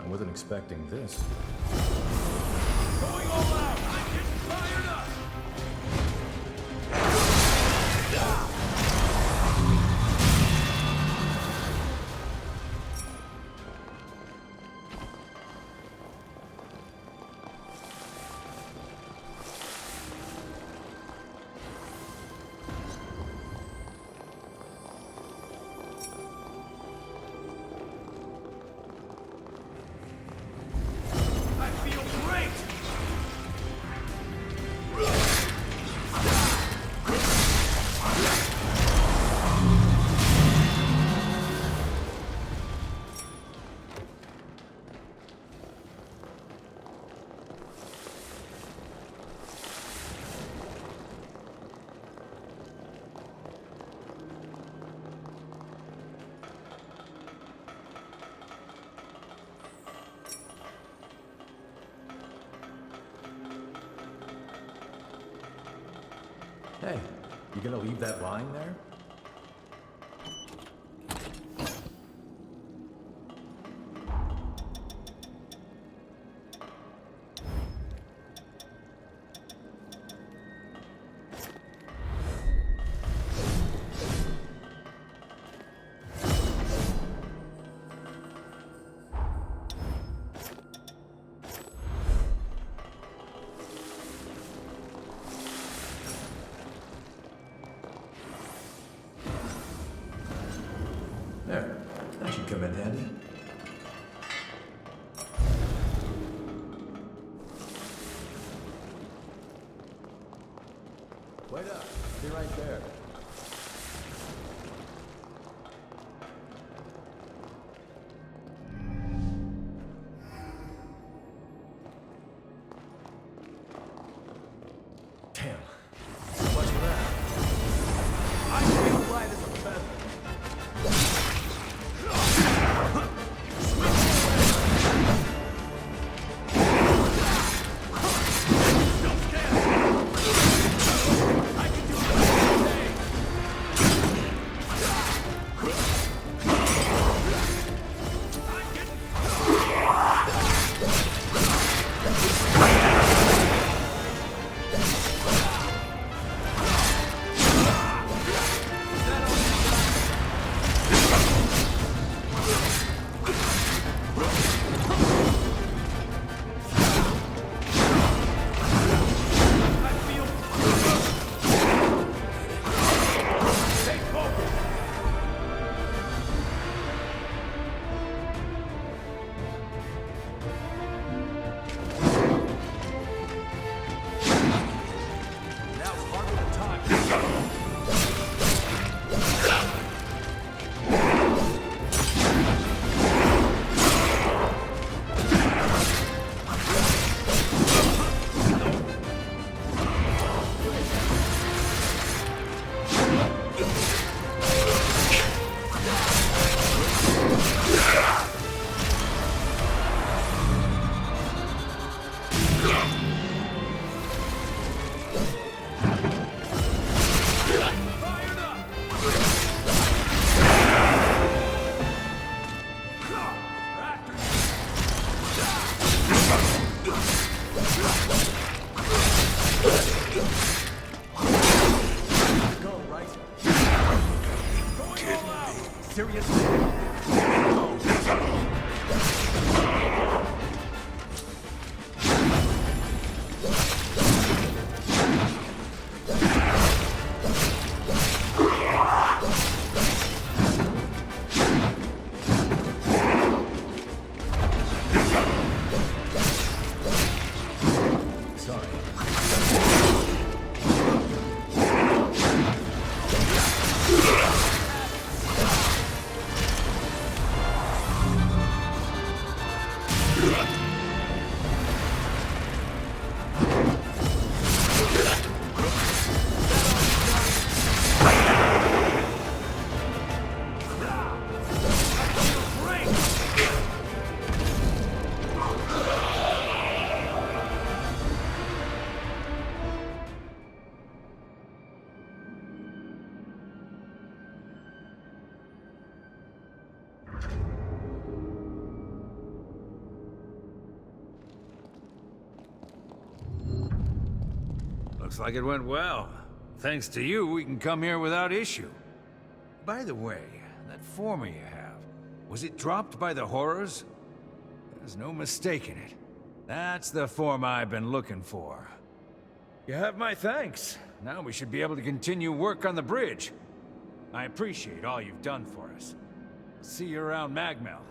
I wasn't expecting this. Going all out! I'm getting fired up! Hey, you gonna leave that lying there? There, that should come in handy. Wait up, be right there. Damn, so much of that. I feel light as a feather. Looks like it went well. Thanks to you, we can come here without issue. By the way, that former you have, was it dropped by the horrors? There's no mistaking it. That's the form I've been looking for. You have my thanks. Now we should be able to continue work on the bridge. I appreciate all you've done for us. See you around MagMell.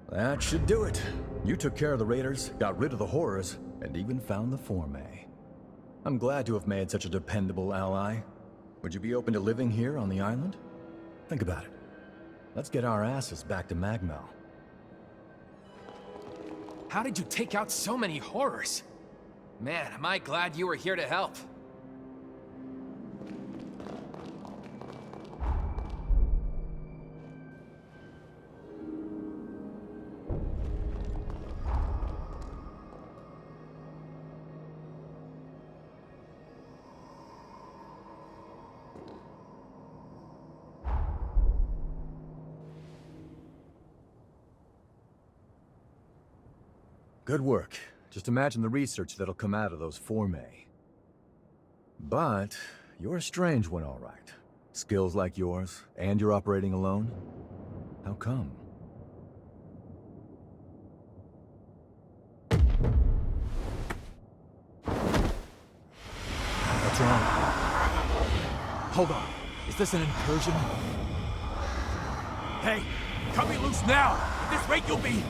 That should do it. You took care of the raiders, got rid of the horrors, and even found the Fourme. I'm glad to have made such a dependable ally. Would you be open to living here on the island? Think about it. Let's get our asses back to MagMell. How did you take out so many horrors? Man, am I glad you were here to help. Good work. Just imagine the research that'll come out of those formae. But you're a strange one, all right. Skills like yours, and you're operating alone? How come? What's wrong? Hold on. Is this an incursion? Hey, cut me loose now! At this rate, you'll be...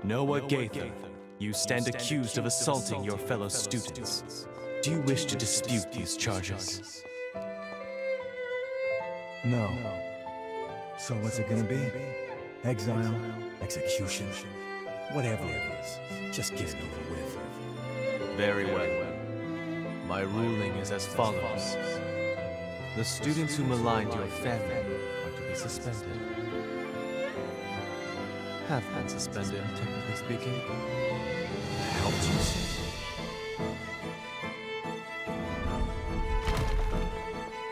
Noah Gaither, you stand accused of assaulting your fellow students. Do you wish to dispute these charges? No. So what's it gonna be? Exile? Execution? Whatever it is, just get it over with. Very well. My ruling is as follows. The students who maligned your family are to be suspended. Have been suspended, technically speaking. I helped you.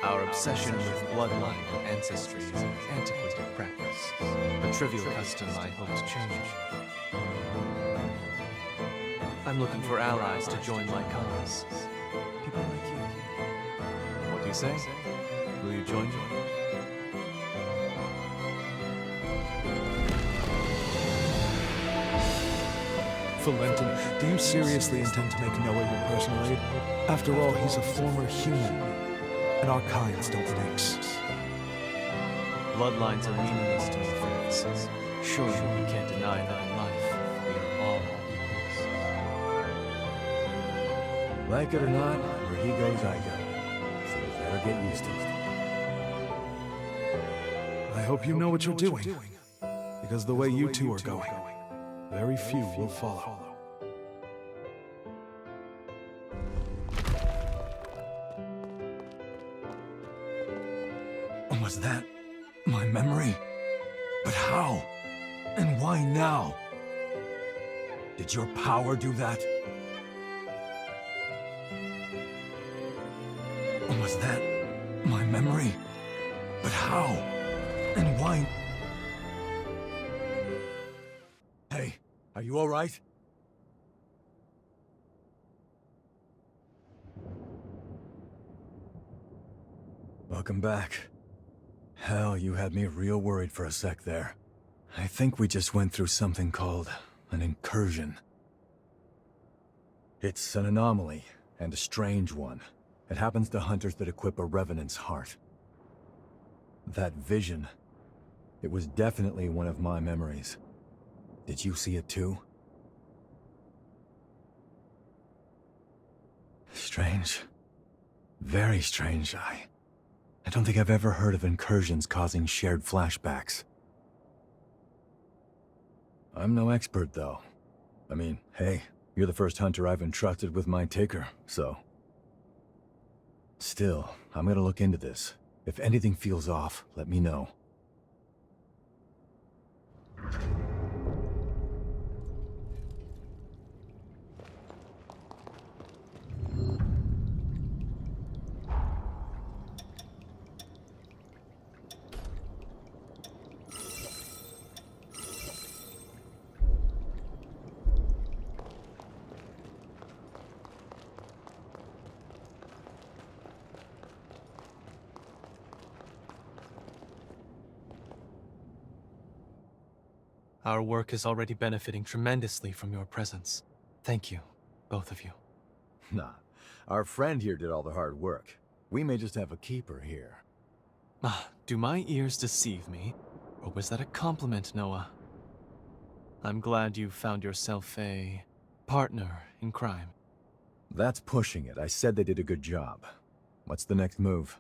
Our obsession with bloodline and ancestry is an antiquated practice. A trivial custom I hope to change. I'm looking for allies to join my cause. People like you. What do you say? Will you join me? Valentin, do you seriously intend to make Noah your personal aide? After all, he's a former human, and our kinds don't mix. Bloodlines are meaningless to me, friends. Surely we can't deny that in life, we are all equals. Like it or not, where he goes, I go. So you better get used to it. I hope you know what you're doing, because the way you two are going, very few will follow. Was that my memory? But how? And why now? Did your power do that? Was that my memory? But how? And why? Hey, are you all right? Welcome back. Hell, you had me real worried for a sec there. I think we just went through something called an incursion. It's an anomaly, and a strange one. It happens to hunters that equip a Revenant's heart. That vision, it was definitely one of my memories. Did you see it too? Strange. Very strange, I don't think I've ever heard of incursions causing shared flashbacks. I'm no expert, though. I mean, hey, you're the first hunter I've entrusted with my taker, so... Still, I'm gonna look into this. If anything feels off, let me know. Our work is already benefiting tremendously from your presence. Thank you, both of you. Nah, our friend here did all the hard work. We may just have a keeper here. Do my ears deceive me? Or was that a compliment, Noah? I'm glad you found yourself a partner in crime. That's pushing it. I said they did a good job. What's the next move?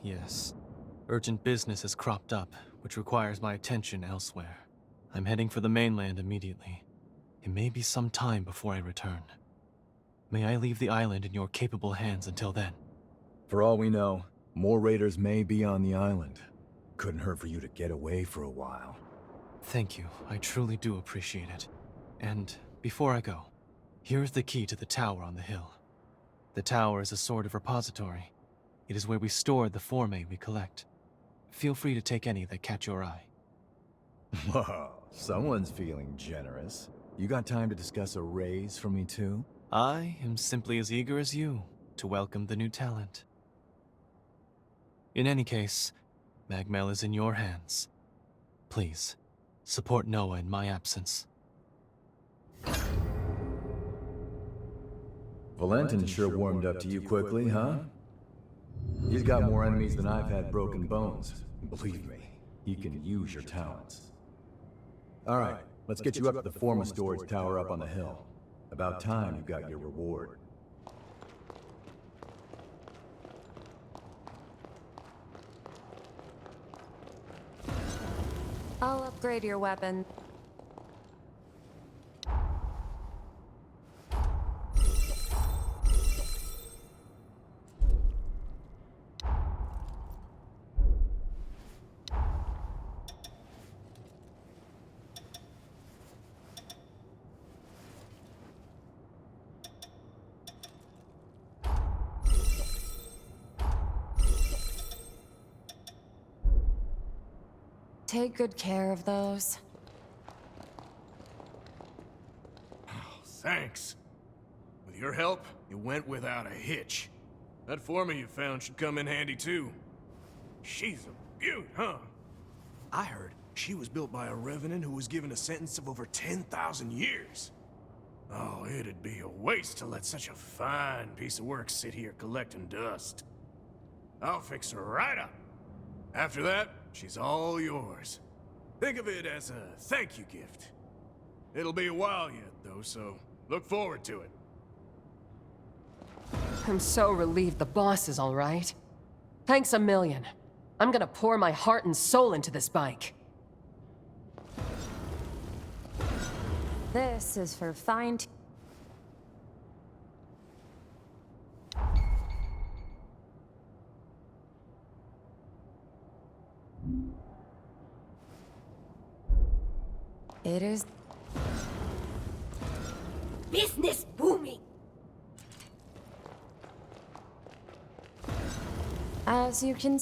Yes. Urgent business has cropped up, which requires my attention elsewhere. I'm heading for the mainland immediately. It may be some time before I return. May I leave the island in your capable hands until then? For all we know, more raiders may be on the island. Couldn't hurt for you to get away for a while. Thank you. I truly do appreciate it. And before I go, Here is the key to the tower on the hill. The tower is a sort of repository. It is where we store the formae we collect. Feel free to take any that catch your eye. Whoa, someone's feeling generous. You got time to discuss a raise for me too? I am simply as eager as you to welcome the new talent. In any case, MagMell is in your hands. Please, support Noah in my absence. Valentin sure warmed up to you quickly, huh? He's got more enemies than I've had broken bones. Believe me, he can use your talents. Alright, let's get you up to the Forma storage tower up on the hill. About time you got your reward. I'll upgrade your weapon. Take good care of those. Thanks. With your help, you went without a hitch. That Forma you found should come in handy too. She's a beaut, huh? I heard she was built by a revenant who was given a sentence of over 10,000 years. Oh, it'd be a waste to let such a fine piece of work sit here collecting dust. I'll fix her right up. After that, she's all yours. Think of it as a thank you gift. It'll be a while yet, though, so look forward to it. I'm so relieved the boss is all right. Thanks a million. I'm gonna pour my heart and soul into this bike. This is for fine. It is Business booming. as you can.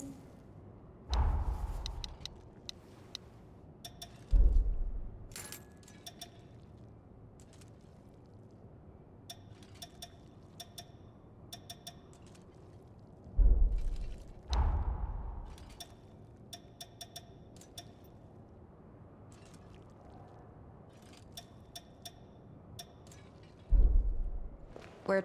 Where?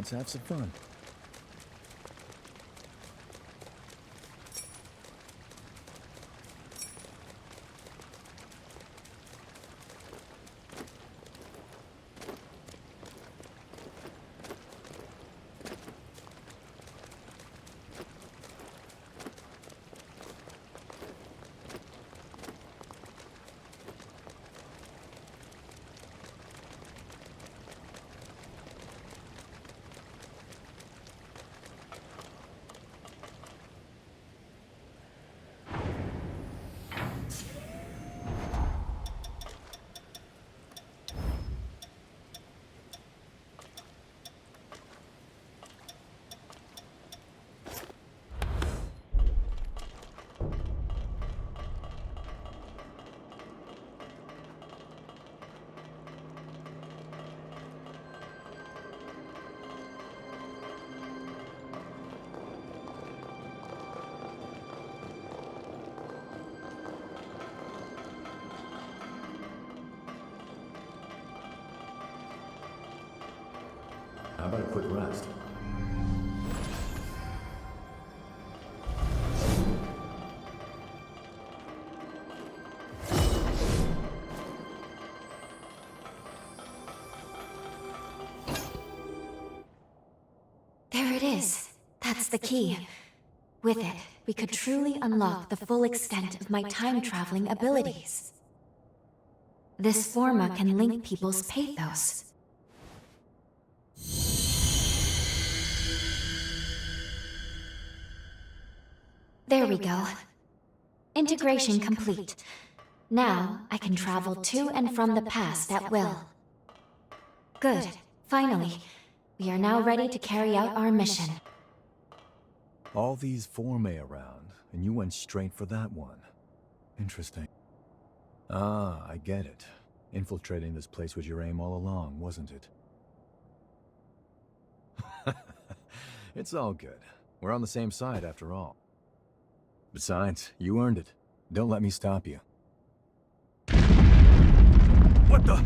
Let's have some fun. How about a quick rest? There it is. That's the key. With it, we could truly unlock the full extent of my time-traveling abilities. This forma can link people's pathos. There we go. Integration complete. Now, I can travel to and from the past at will. Good. Finally. We are now ready to carry out our mission. All these formae around, and you went straight for that one. Interesting. Ah, I get it. Infiltrating this place was your aim all along, wasn't it? It's all good. We're on the same side after all. Besides, you earned it. Don't let me stop you. What the?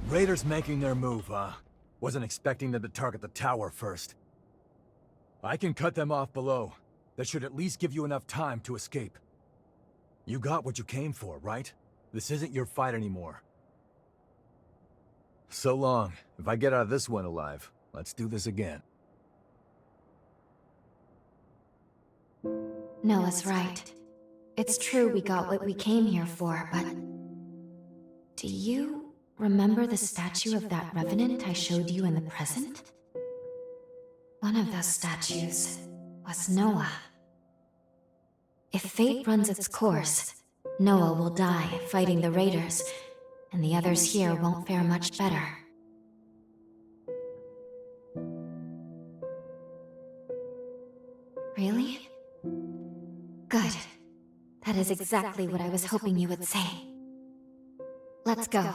Raiders making their move, huh? Wasn't expecting them to target the tower first. I can cut them off below. That should at least give you enough time to escape. You got what you came for, right? This isn't your fight anymore. So long. If I get out of this one alive, let's do this again. Noah's right. It's true we got what we came here for, but... Do you remember the statue of that revenant I showed you in the present? One of those statues was Noah. If fate runs its course, Noah will die fighting the raiders, and the others here won't fare much better. Really? Good. That is exactly what I was hoping you would say. Let's go.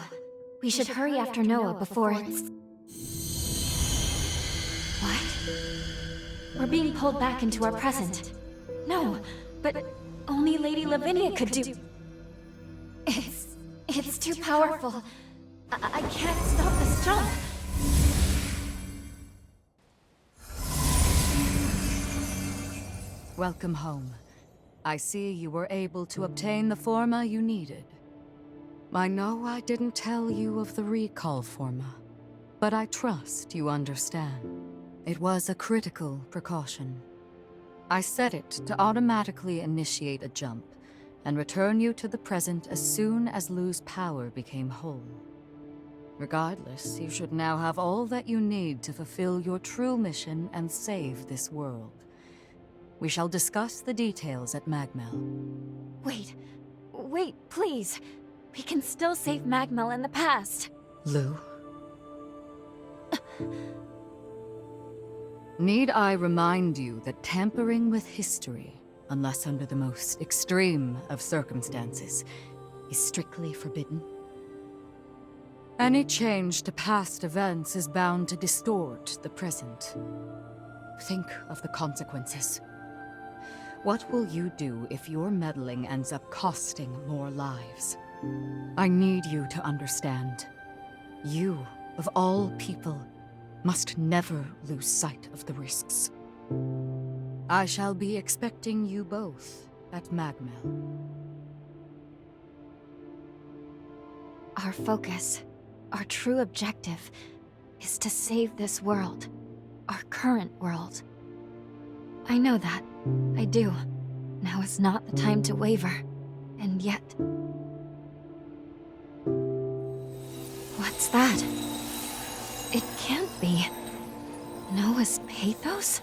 We should hurry after Noah before it's... What? We're being pulled back into our present. No, but only Lady Lavinia could do... It's too powerful. I can't stop this jump. Welcome home. I see you were able to obtain the forma you needed. I know I didn't tell you of the recall forma, but I trust you understand. It was a critical precaution. I set it to automatically initiate a jump and return you to the present as soon as Lu's power became whole. Regardless, you should now have all that you need to fulfill your true mission and save this world. We shall discuss the details at MagMell. Wait, please. We can still save MagMell in the past. Lu? Need I remind you that tampering with history, unless under the most extreme of circumstances, is strictly forbidden? Any change to past events is bound to distort the present. Think of the consequences. What will you do if your meddling ends up costing more lives? I need you to understand. You, of all people, must never lose sight of the risks. I shall be expecting you both at MagMell. Our focus, our true objective, is to save this world. Our current world. I know that. I do. Now is not the time to waver. And yet... What's that? It can't be. Noah's pathos?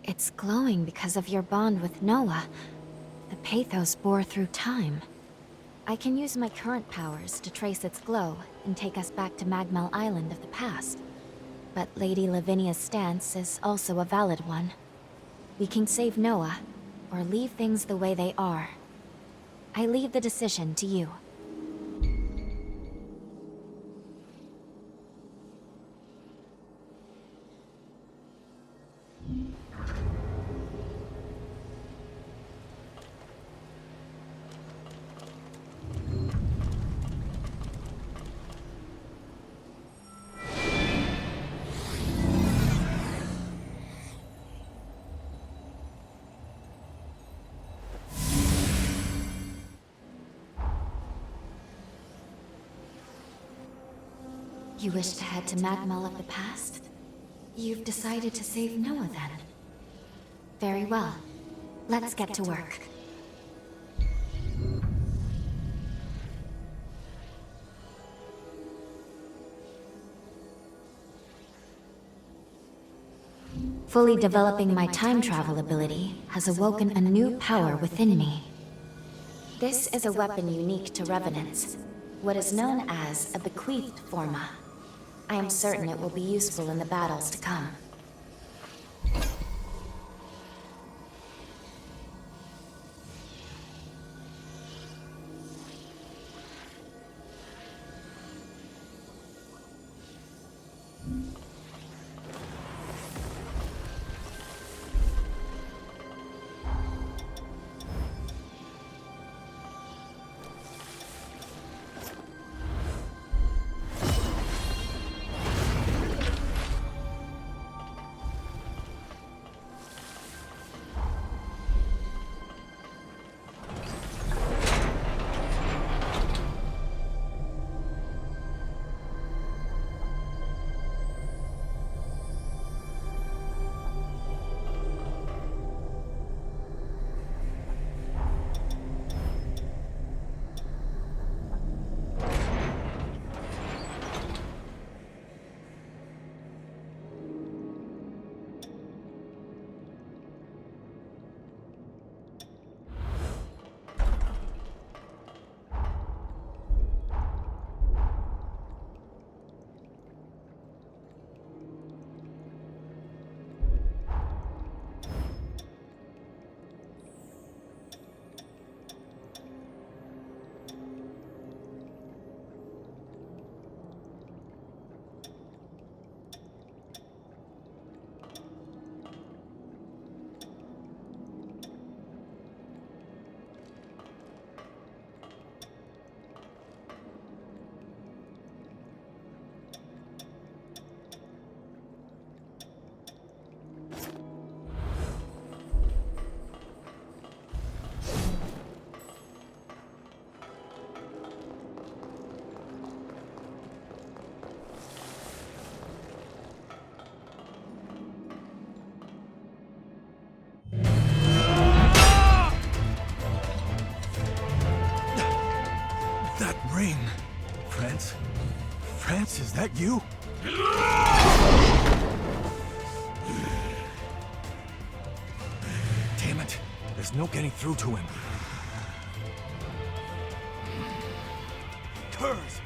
It's glowing because of your bond with Noah. The pathos bore through time. I can use my current powers to trace its glow and take us back to MagMell Island of the past. But Lady Lavinia's stance is also a valid one. We can save Noah, or leave things the way they are. I leave the decision to you. You wish to head to MagMell of the past? You've decided to save Noah then? Very well. Let's get to work. Fully developing my time travel ability has awoken a new power within me. This is a weapon unique to Revenants, what is known as a bequeathed forma. I am certain it will be useful in the battles to come. Ring. France? France, is that you? Damn it. There's no getting through to him. Curs!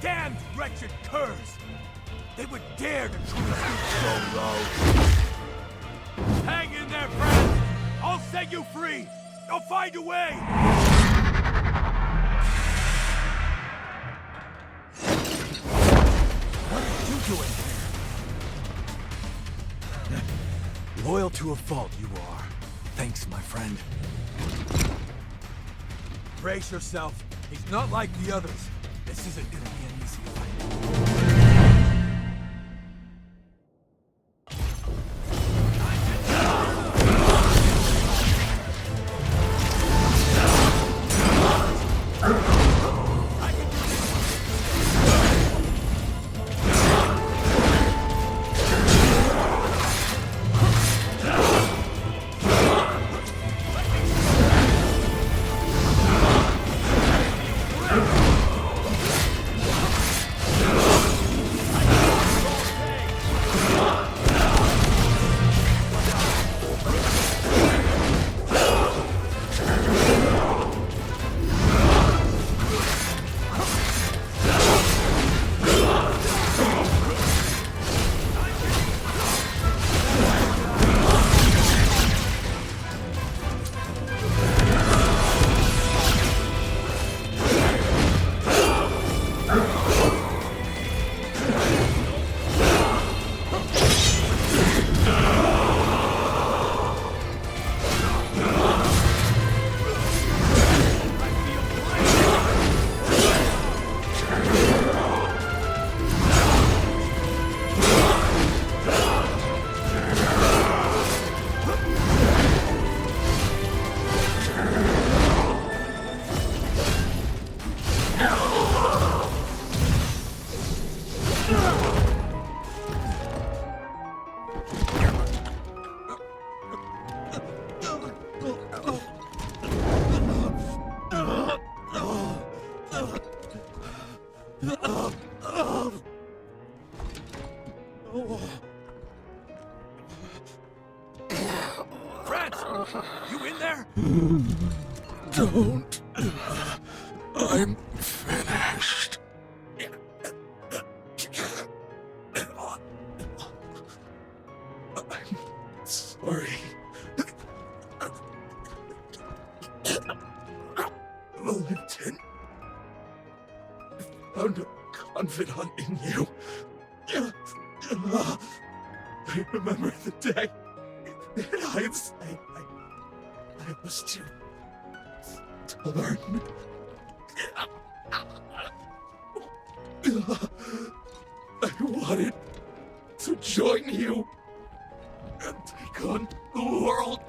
Damned wretched curs! They would dare to treat us so low! Hang in there, friend! I'll set you free! I'll find a way! Doing here? Loyal to a fault, you are. Thanks, my friend. Brace yourself. He's not like the others. This isn't gonna be an easy fight. France! You in there? Don't. I'm finished. I'm sorry. Valentin, I found a confidant in you. I remember the day. In hindsight, I was too torn. I wanted to join you and take on the world.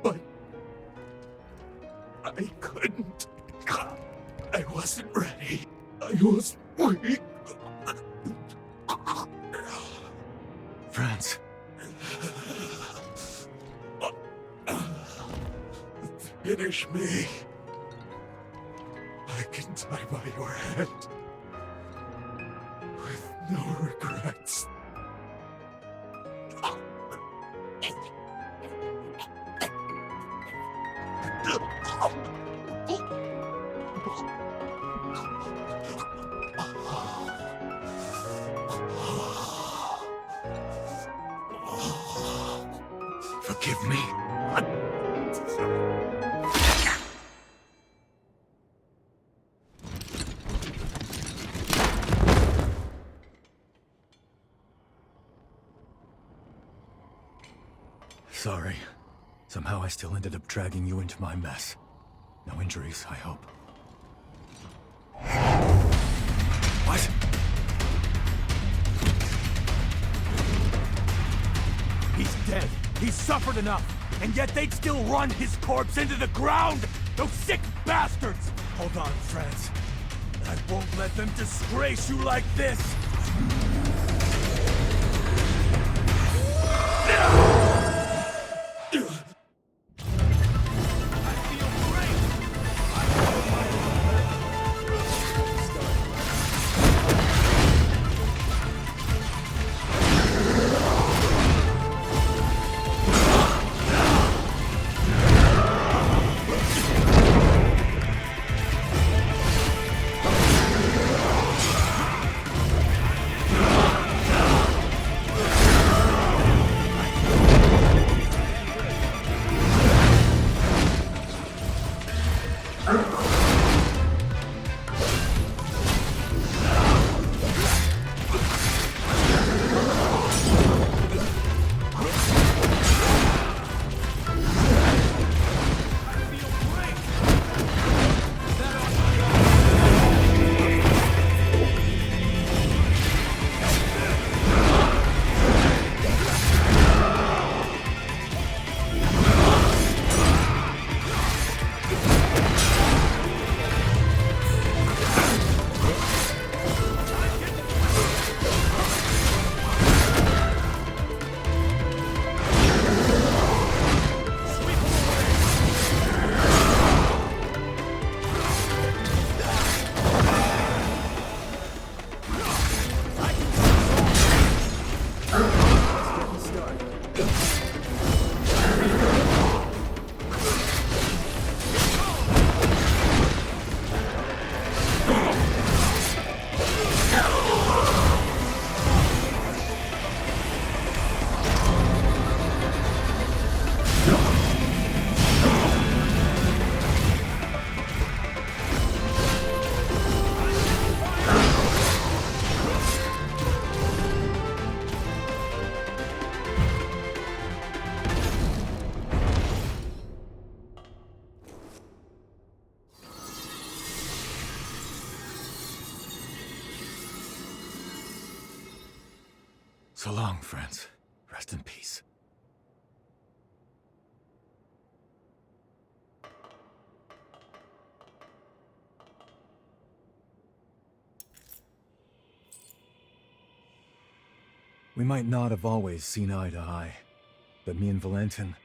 But I couldn't. I wasn't ready. I was weak. France. Finish me. I can die by your hand. With no regrets. Forgive me. Sorry. Somehow I still ended up dragging you into my mess. No injuries, I hope. What? He's dead. He's suffered enough. And yet they'd still run his corpse into the ground! Those sick bastards! Hold on, France. I won't let them disgrace you like this! So long, friends. Rest in peace. We might not have always seen eye to eye, but me and Valentin,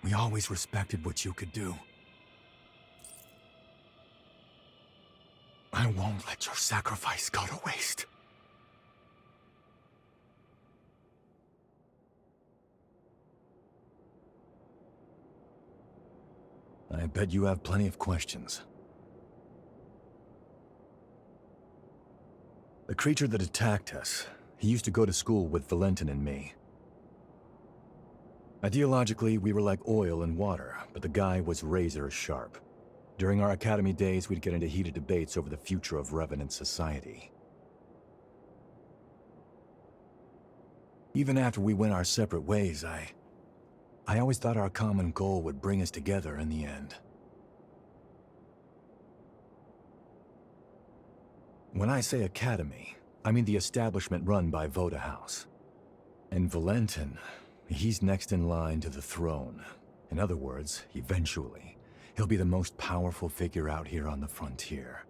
we always respected what you could do. I won't let your sacrifice go to waste. I bet you have plenty of questions. The creature that attacked us, he used to go to school with Valentin and me. Ideologically, we were like oil and water, but the guy was razor sharp. During our academy days, we'd get into heated debates over the future of Revenant society. Even after we went our separate ways, I always thought our common goal would bring us together in the end. When I say academy, I mean the establishment run by Voda House. And Valentin, he's next in line to the throne. In other words, eventually, he'll be the most powerful figure out here on the frontier.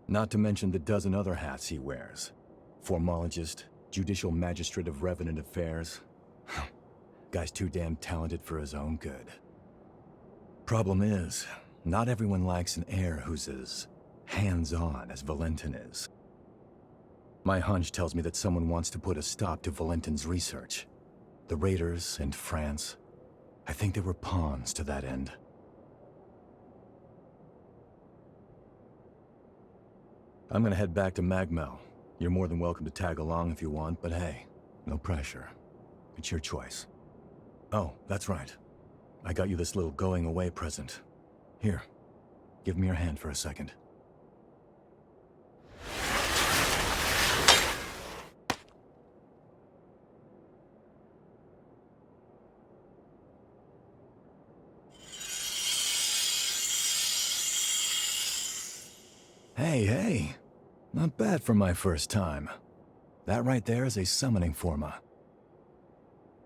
Not to mention the dozen other hats he wears. Formologist, judicial magistrate of Revenant affairs. Guy's too damn talented for his own good. Problem is, not everyone likes an heir who's as hands-on as Valentin is. My hunch tells me that someone wants to put a stop to Valentin's research. The Raiders and France, I think they were pawns to that end. I'm gonna head back to MagMell. You're more than welcome to tag along if you want, but hey, no pressure. It's your choice. Oh, that's right. I got you this little going-away present. Here, give me your hand for a second. Hey, not bad for my first time. That right there is a summoning forma.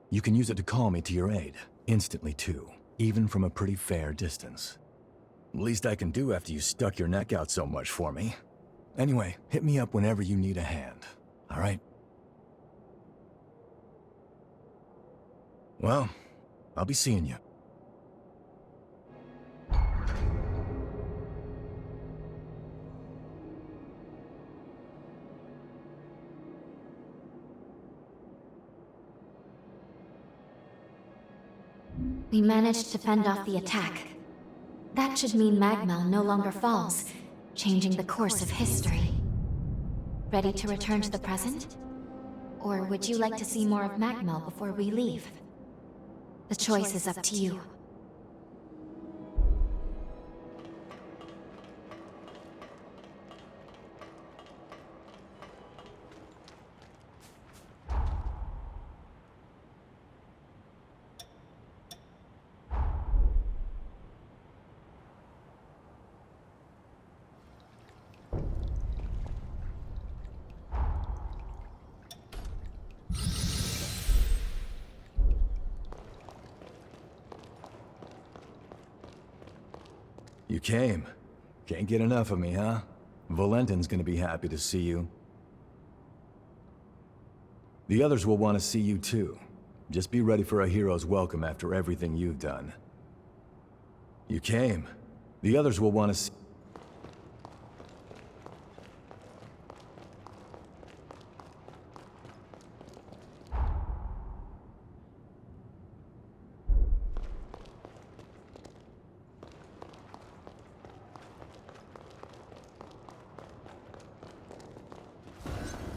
You can use it to call me to your aid, instantly too, even from a pretty fair distance. Least I can do after you stuck your neck out so much for me. Anyway, hit me up whenever you need a hand, alright? Well, I'll be seeing you. We managed to fend off the attack. That should mean MagMell no longer falls, changing the course of history. Ready to return to the present? Or would you like to see more of MagMell before we leave? The choice is up to you. You came. Can't get enough of me, huh? Valentin's gonna be happy to see you. The others will want to see you too. Just be ready for a hero's welcome after everything you've done. You came. The others will want to see...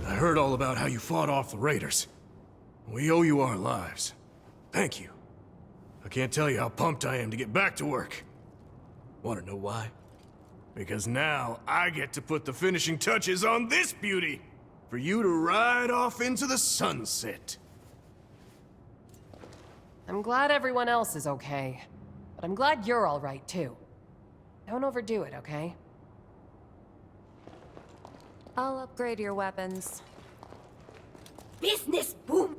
I heard all about how you fought off the Raiders. We owe you our lives. Thank you. I can't tell you how pumped I am to get back to work. Want to know why? Because now I get to put the finishing touches on this beauty for you to ride off into the sunset. I'm glad everyone else is okay, but I'm glad you're all right too. Don't overdo it, okay? I'll upgrade your weapons. Business boom!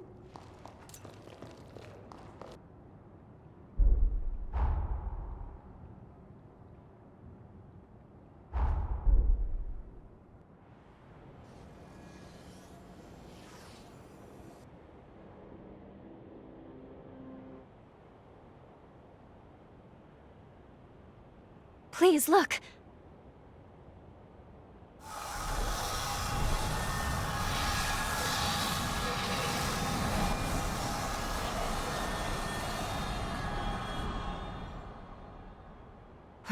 Please, look!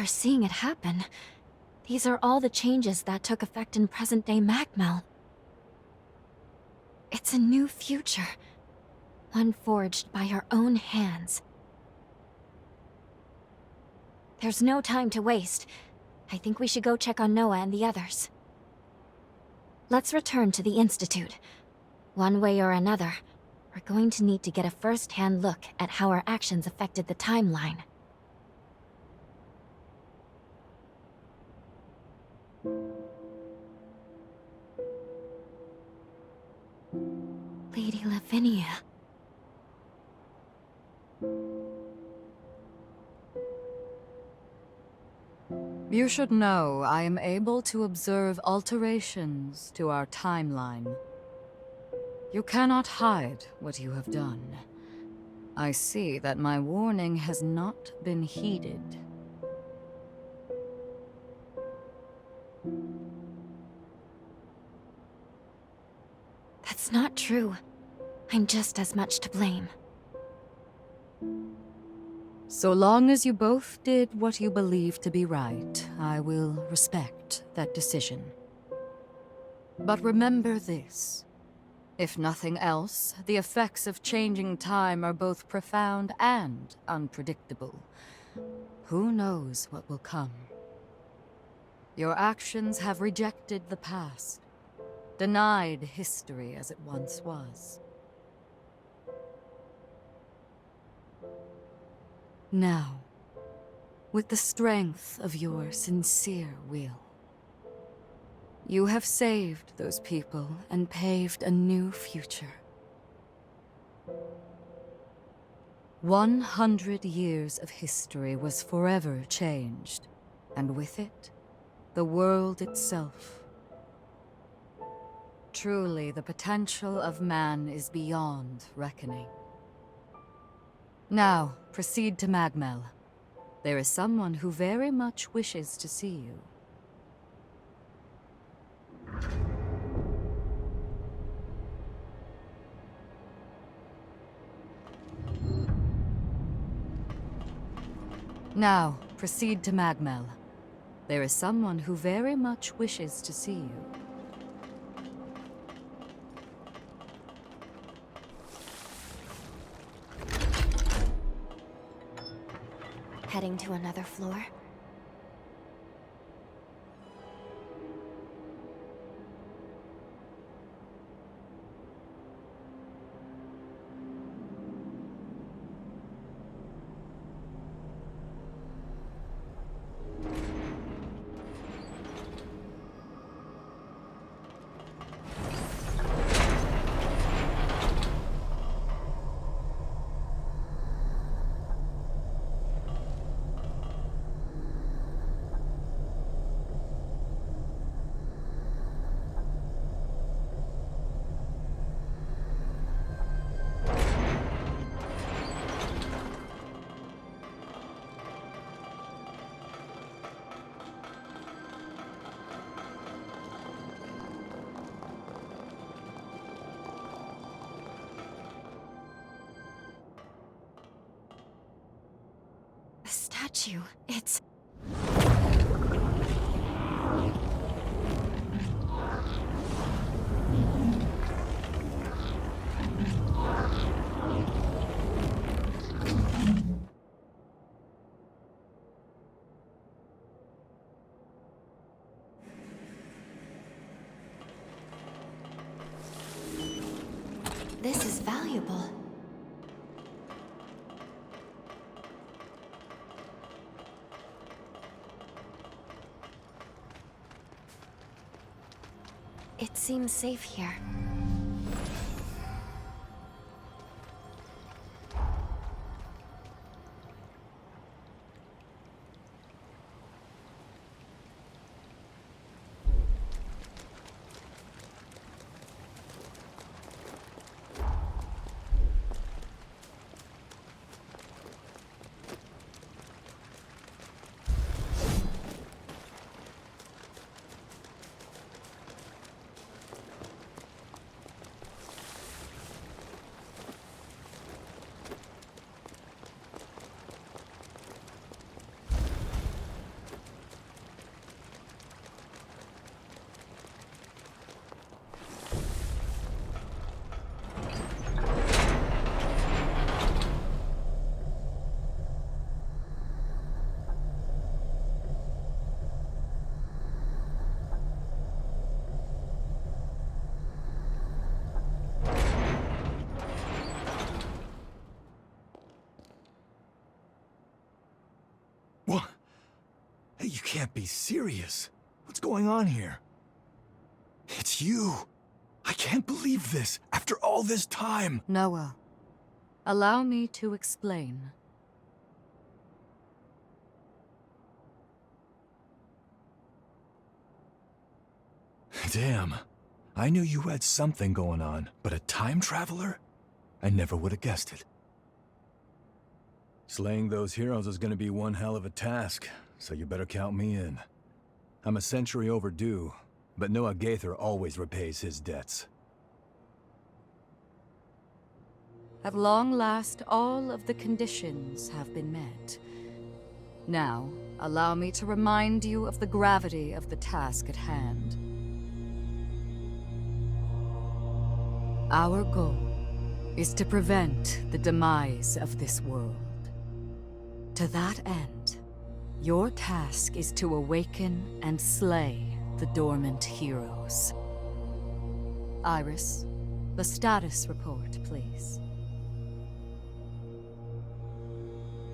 We're seeing it happen. These are all the changes that took effect in present-day MagMell. It's a new future. One forged by our own hands. There's no time to waste. I think we should go check on Noah and the others. Let's return to the Institute. One way or another, we're going to need to get a first-hand look at how our actions affected the timeline. Lady Lavinia. You should know I am able to observe alterations to our timeline. You cannot hide what you have done. I see that my warning has not been heeded. That's not true. I'm just as much to blame. So long as you both did what you believe to be right, I will respect that decision. But remember this. If nothing else, the effects of changing time are both profound and unpredictable. Who knows what will come? Your actions have rejected the past, denied history as it once was. Now, with the strength of your sincere will, you have saved those people and paved a new future. 100 years of history was forever changed, and with it, the world itself. Truly, the potential of man is beyond reckoning. Now, proceed to MagMell. There is someone who very much wishes to see you. Now, proceed to MagMell. There is someone who very much wishes to see you. Heading to another floor? Statue. It's... This is valuable. It seems safe here. can't be serious. What's going on here? It's you. I can't believe this, after all this time. Noah, allow me to explain. Damn. I knew you had something going on, but a time traveler? I never would have guessed it. Slaying those heroes is gonna be one hell of a task, so you better count me in. I'm a century overdue, but Noah Gaither always repays his debts. At long last, all of the conditions have been met. Now, allow me to remind you of the gravity of the task at hand. Our goal is to prevent the demise of this world. To that end, your task is to awaken and slay the dormant heroes. Iris, the status report, please.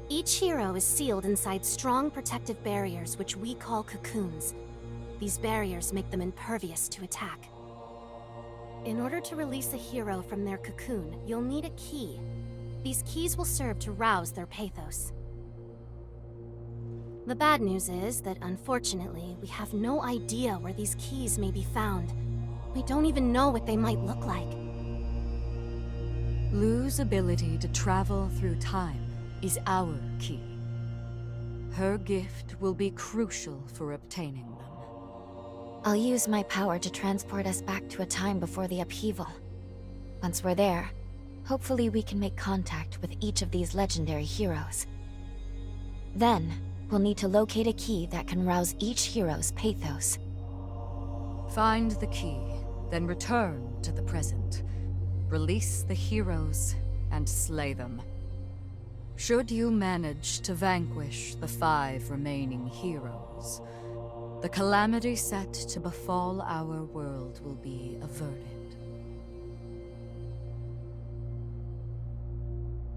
Each hero is sealed inside strong protective barriers which we call cocoons. These barriers make them impervious to attack. In order to release a hero from their cocoon, you'll need a key. These keys will serve to rouse their pathos. The bad news is that, unfortunately, we have no idea where these keys may be found. We don't even know what they might look like. Lu's ability to travel through time is our key. Her gift will be crucial for obtaining them. I'll use my power to transport us back to a time before the upheaval. Once we're there, hopefully we can make contact with each of these legendary heroes. Then, we'll need to locate a key that can rouse each hero's pathos. Find the key, then return to the present. Release the heroes and slay them. Should you manage to vanquish the 5 remaining heroes, the calamity set to befall our world will be averted.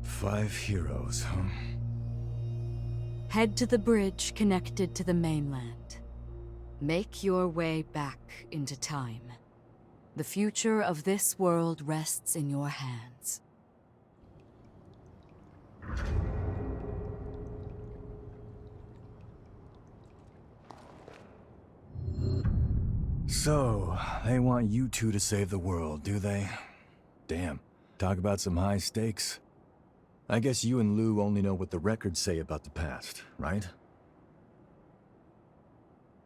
5 heroes, huh? Head to the bridge connected to the mainland. Make your way back into time. The future of this world rests in your hands. So, they want you two to save the world, do they? Damn, talk about some high stakes. I guess you and Lou only know what the records say about the past, right?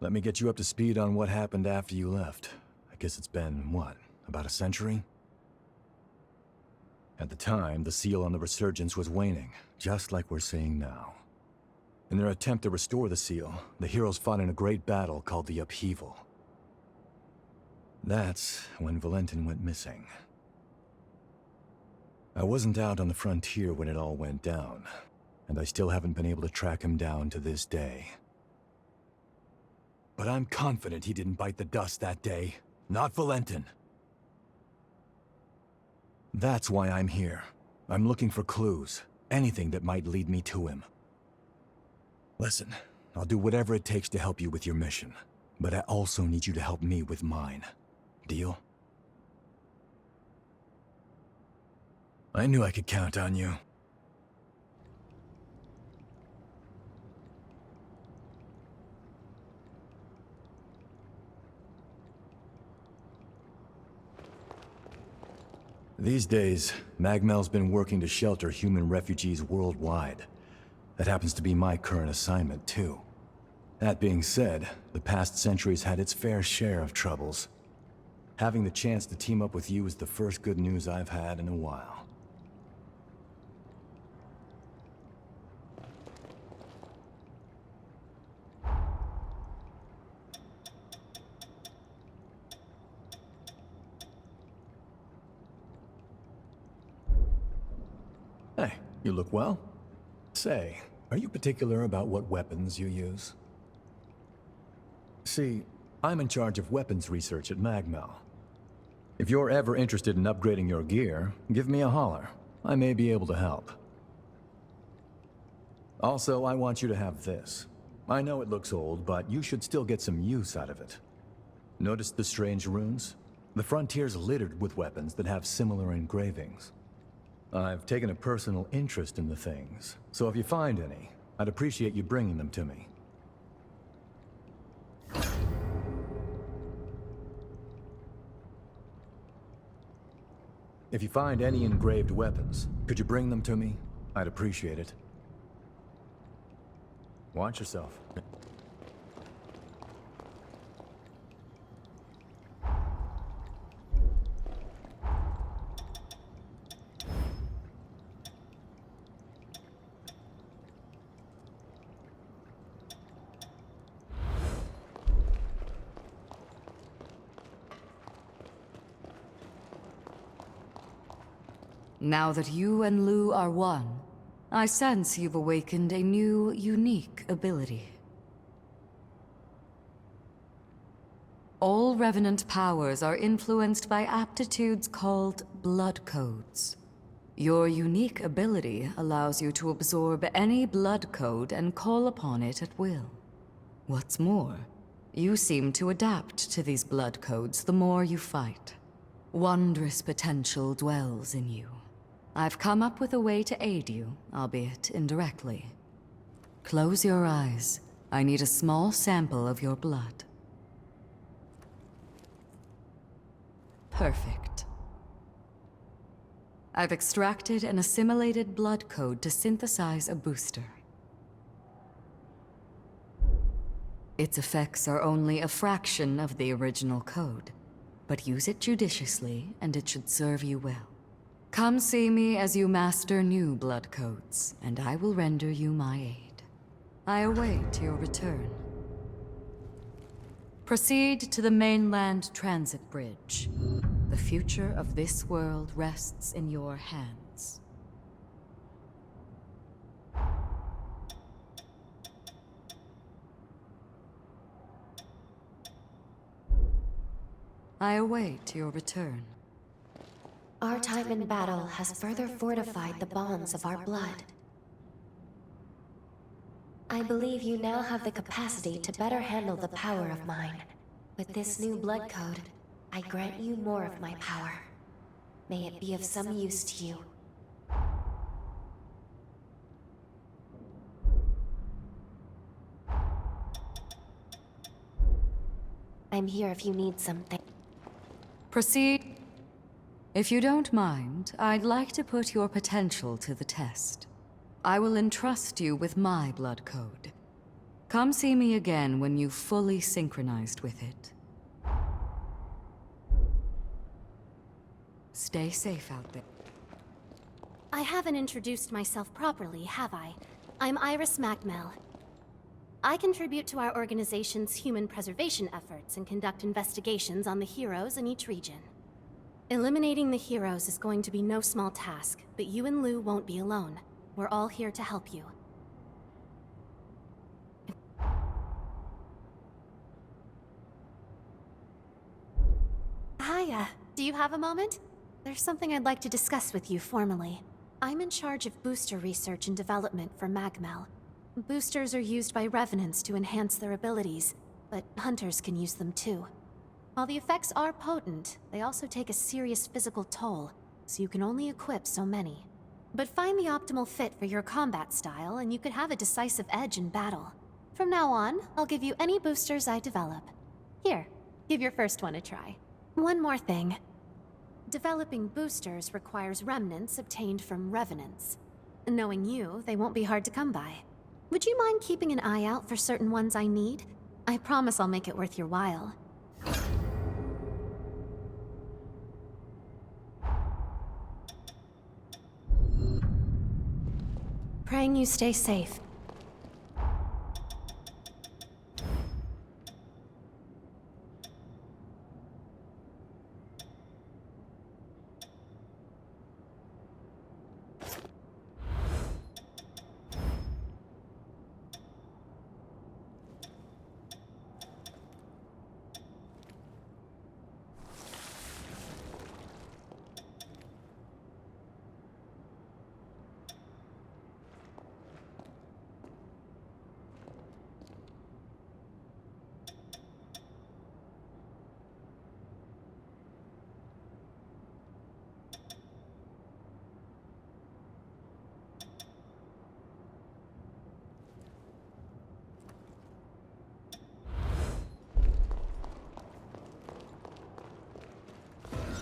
Let me get you up to speed on what happened after you left. I guess it's been, what, about a century? At the time, the seal on the Resurgence was waning, just like we're seeing now. In their attempt to restore the seal, the heroes fought in a great battle called the Upheaval. That's when Valentin went missing. I wasn't out on the frontier when it all went down, and I still haven't been able to track him down to this day. But I'm confident he didn't bite the dust that day. Not Valentin. That's why I'm here. I'm looking for clues. Anything that might lead me to him. Listen, I'll do whatever it takes to help you with your mission. But I also need you to help me with mine. Deal? I knew I could count on you. These days, MagMell's been working to shelter human refugees worldwide. That happens to be my current assignment, too. That being said, the past century's had its fair share of troubles. Having the chance to team up with you is the first good news I've had in a while. Hey, you look well. Say, are you particular about what weapons you use? See, I'm in charge of weapons research at MagMell. If you're ever interested in upgrading your gear, give me a holler. I may be able to help. Also, I want you to have this. I know it looks old, but you should still get some use out of it. Notice the strange runes? The frontier's littered with weapons that have similar engravings. I've taken a personal interest in the things, so if you find any, I'd appreciate you bringing them to me. If you find any engraved weapons, could you bring them to me? I'd appreciate it. Watch yourself. Now that you and Lu are one, I sense you've awakened a new, unique ability. All Revenant powers are influenced by aptitudes called blood codes. Your unique ability allows you to absorb any blood code and call upon it at will. What's more, you seem to adapt to these blood codes the more you fight. Wondrous potential dwells in you. I've come up with a way to aid you, albeit indirectly. Close your eyes. I need a small sample of your blood. Perfect. I've extracted and assimilated blood code to synthesize a booster. Its effects are only a fraction of the original code, but use it judiciously and it should serve you well. Come see me as you master new blood codes, and I will render you my aid. I await your return. Proceed to the mainland transit bridge. The future of this world rests in your hands. I await your return. Our time in battle has further fortified the bonds of our blood. I believe you now have the capacity to better handle the power of mine. With this new blood code, I grant you more of my power. May it be of some use to you. I'm here if you need something. Proceed. If you don't mind, I'd like to put your potential to the test. I will entrust you with my blood code. Come see me again when you've fully synchronized with it. Stay safe out there. I haven't introduced myself properly, have I? I'm Iris MagMell. I contribute to our organization's human preservation efforts and conduct investigations on the heroes in each region. Eliminating the heroes is going to be no small task, but you and Lu won't be alone. We're all here to help you. Hiya. Do you have a moment? There's something I'd like to discuss with you formally. I'm in charge of booster research and development for MagMell. Boosters are used by Revenants to enhance their abilities, but Hunters can use them too. While the effects are potent, they also take a serious physical toll, so you can only equip so many. But find the optimal fit for your combat style, and you could have a decisive edge in battle. From now on, I'll give you any boosters I develop. Here, give your first one a try. One more thing. Developing boosters requires remnants obtained from Revenants. Knowing you, they won't be hard to come by. Would you mind keeping an eye out for certain ones I need? I promise I'll make it worth your while. Praying you stay safe.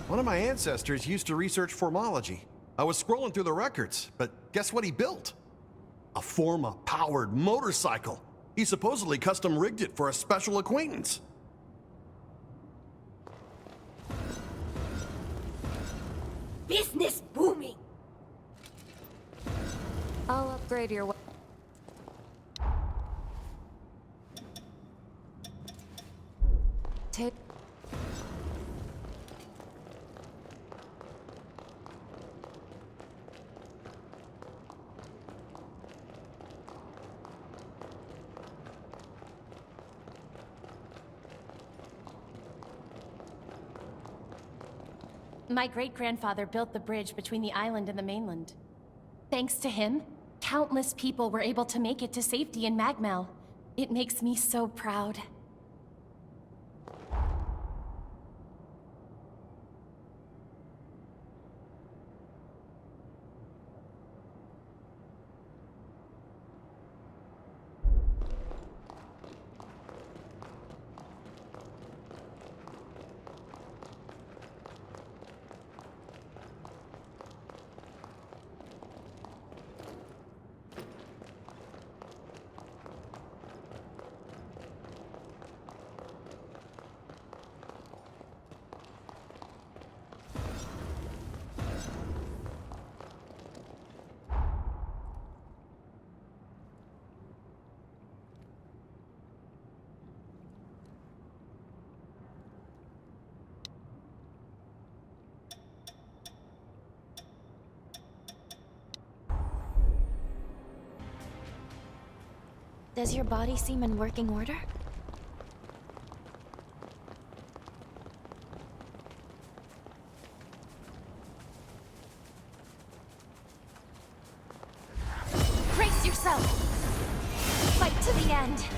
One of my ancestors used to research formology. I was scrolling through the records, but guess what he built? A Forma-powered motorcycle. He supposedly custom rigged it for a special acquaintance. Business booming. I'll upgrade your Take. My great-grandfather built the bridge between the island and the mainland. Thanks to him, countless people were able to make it to safety in MagMell. It makes me so proud. Does your body seem in working order? Brace yourself! Fight to the end!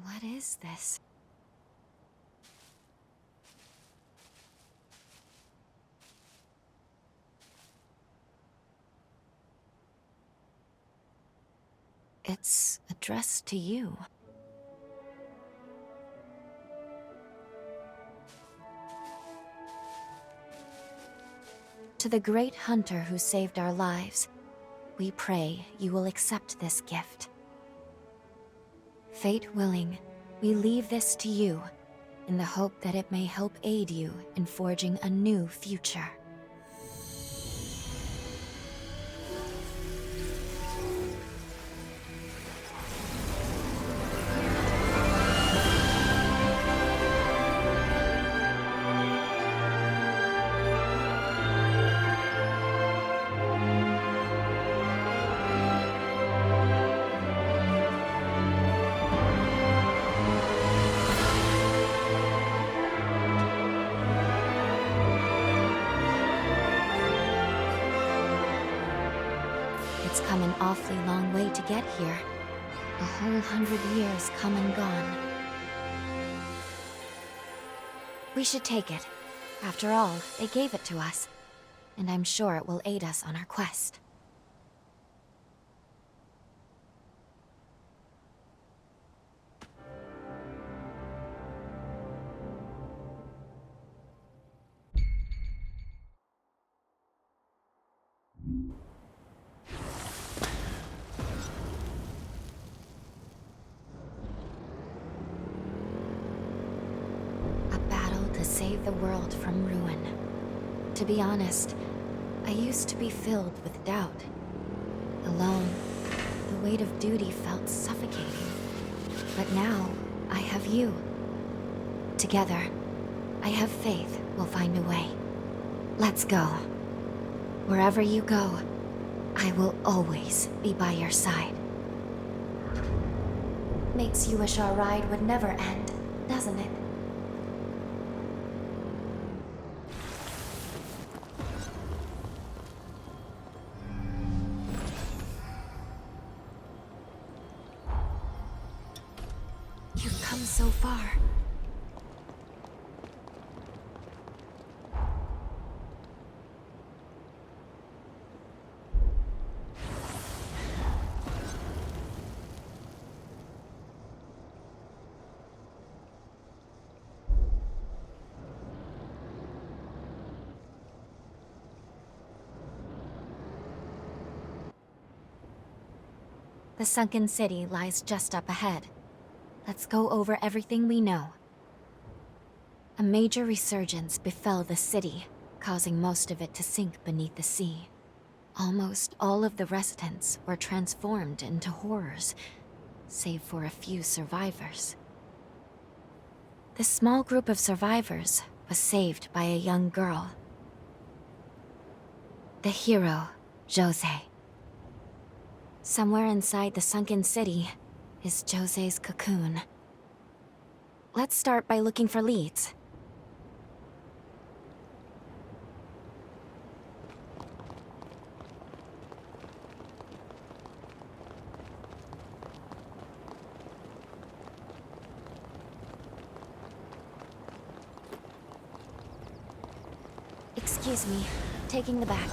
What is this? It's addressed to you. To the great hunter who saved our lives, we pray you will accept this gift. Fate willing, we leave this to you, in the hope that it may help aid you in forging a new future. It's come an awfully long way to get here. A whole 100 years come and gone. We should take it. After all, they gave it to us. And I'm sure it will aid us on our quest. Save the world from ruin. To be honest, I used to be filled with doubt. Alone, the weight of duty felt suffocating. But now, I have you. Together, I have faith we'll find a way. Let's go. Wherever you go, I will always be by your side. Makes you wish our ride would never end, doesn't it? You've come so far. The Sunken City lies just up ahead. Let's go over everything we know. A major resurgence befell the city, causing most of it to sink beneath the sea. Almost all of the residents were transformed into horrors, save for a few survivors. This small group of survivors was saved by a young girl. The hero, Jose. Somewhere inside the Sunken City is Jose's cocoon. Let's start by looking for leads. Excuse me, taking the back.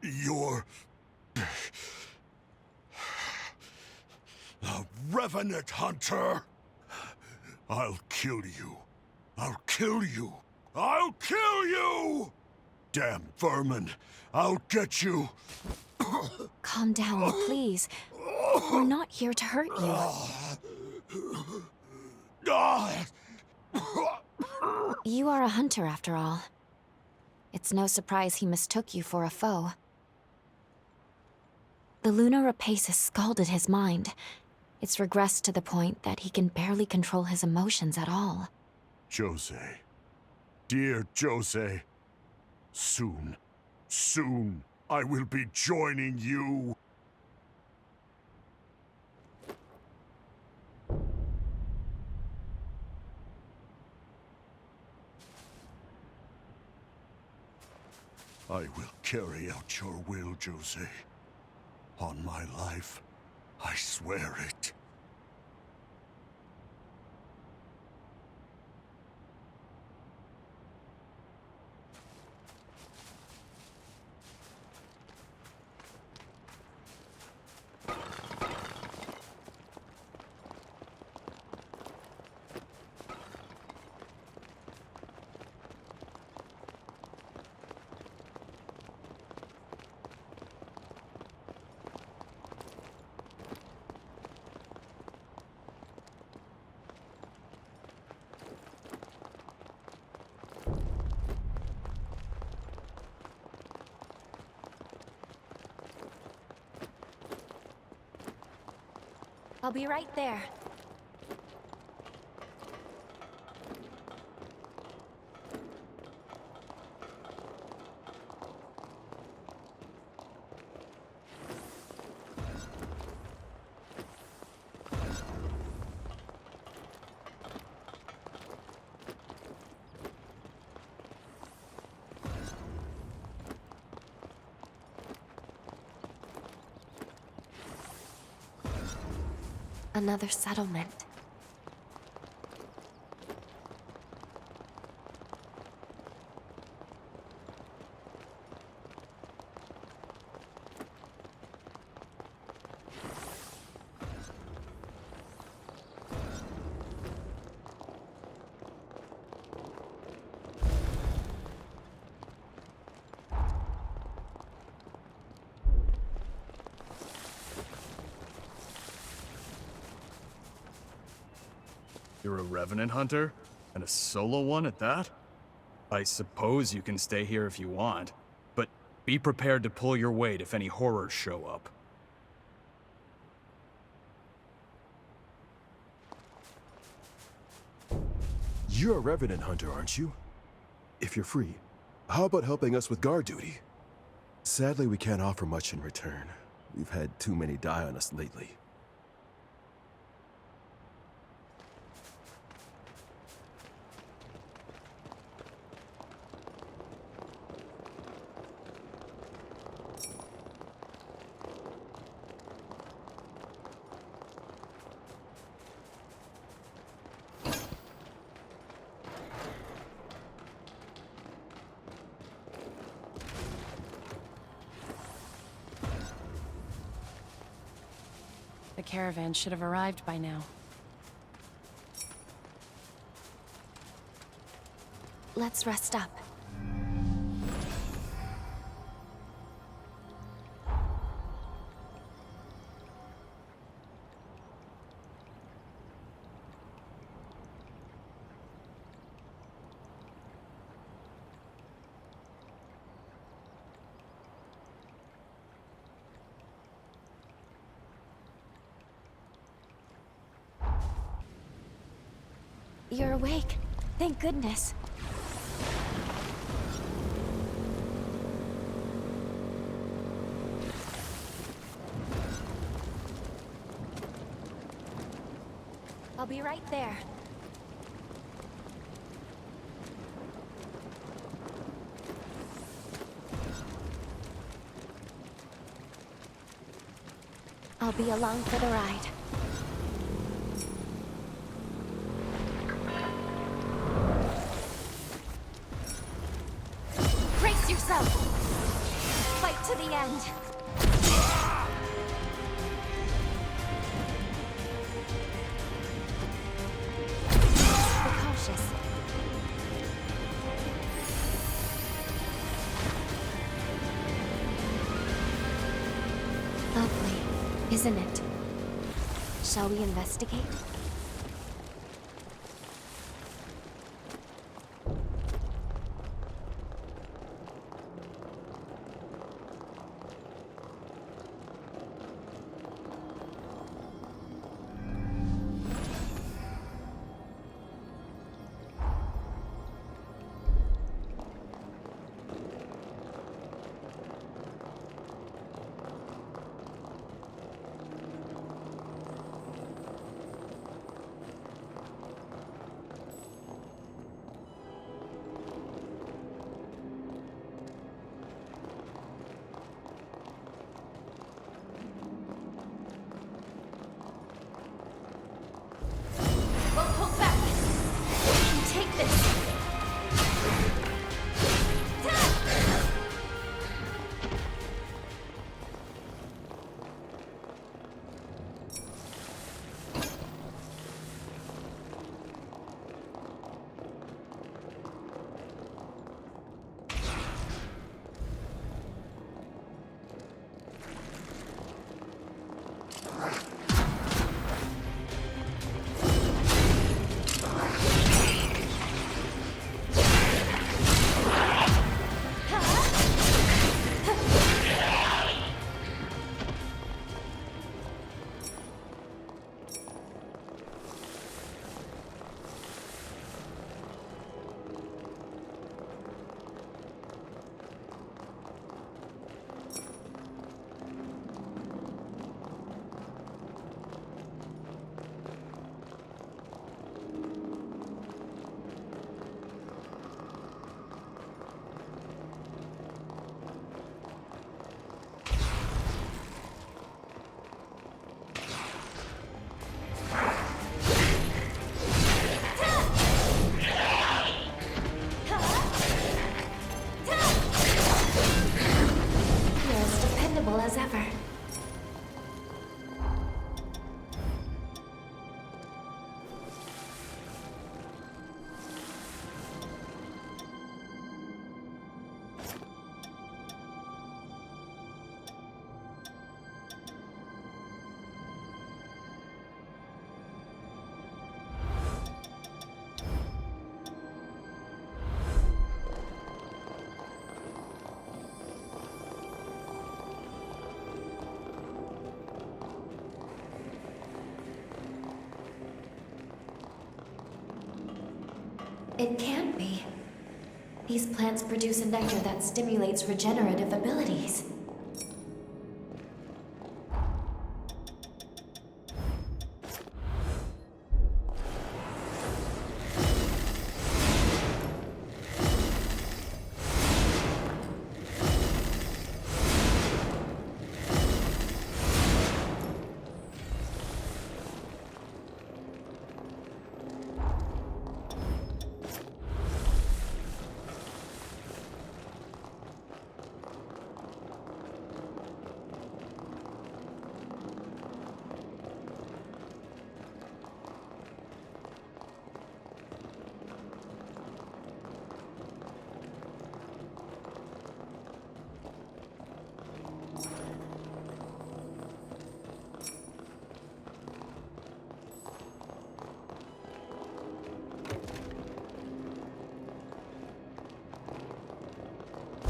You're... a revenant hunter! I'll kill you. I'll kill you! I'll kill you! Damn vermin! I'll get you! Calm down, please. We're not here to hurt you. You are a hunter, after all. It's no surprise he mistook you for a foe. The lunar rapace has scalded his mind. It's regressed to the point that he can barely control his emotions at all. Jose. Dear Jose. Soon, I will be joining you. I will carry out your will, Jose. On my life, I swear it. I'll be right there. Another settlement. You're a revenant hunter? And a solo one at that? I suppose you can stay here if you want, but be prepared to pull your weight if any horrors show up. You're a revenant hunter, aren't you? If you're free, how about helping us with guard duty? Sadly, we can't offer much in return. We've had too many die on us lately. The caravan should have arrived by now. Let's rest up. You're awake. Thank goodness. I'll be right there. I'll be along for the ride. Brace yourself! Fight to the end! Be cautious. isn't it? Shall we investigate? As ever. It can't be. These plants produce a nectar that stimulates regenerative abilities.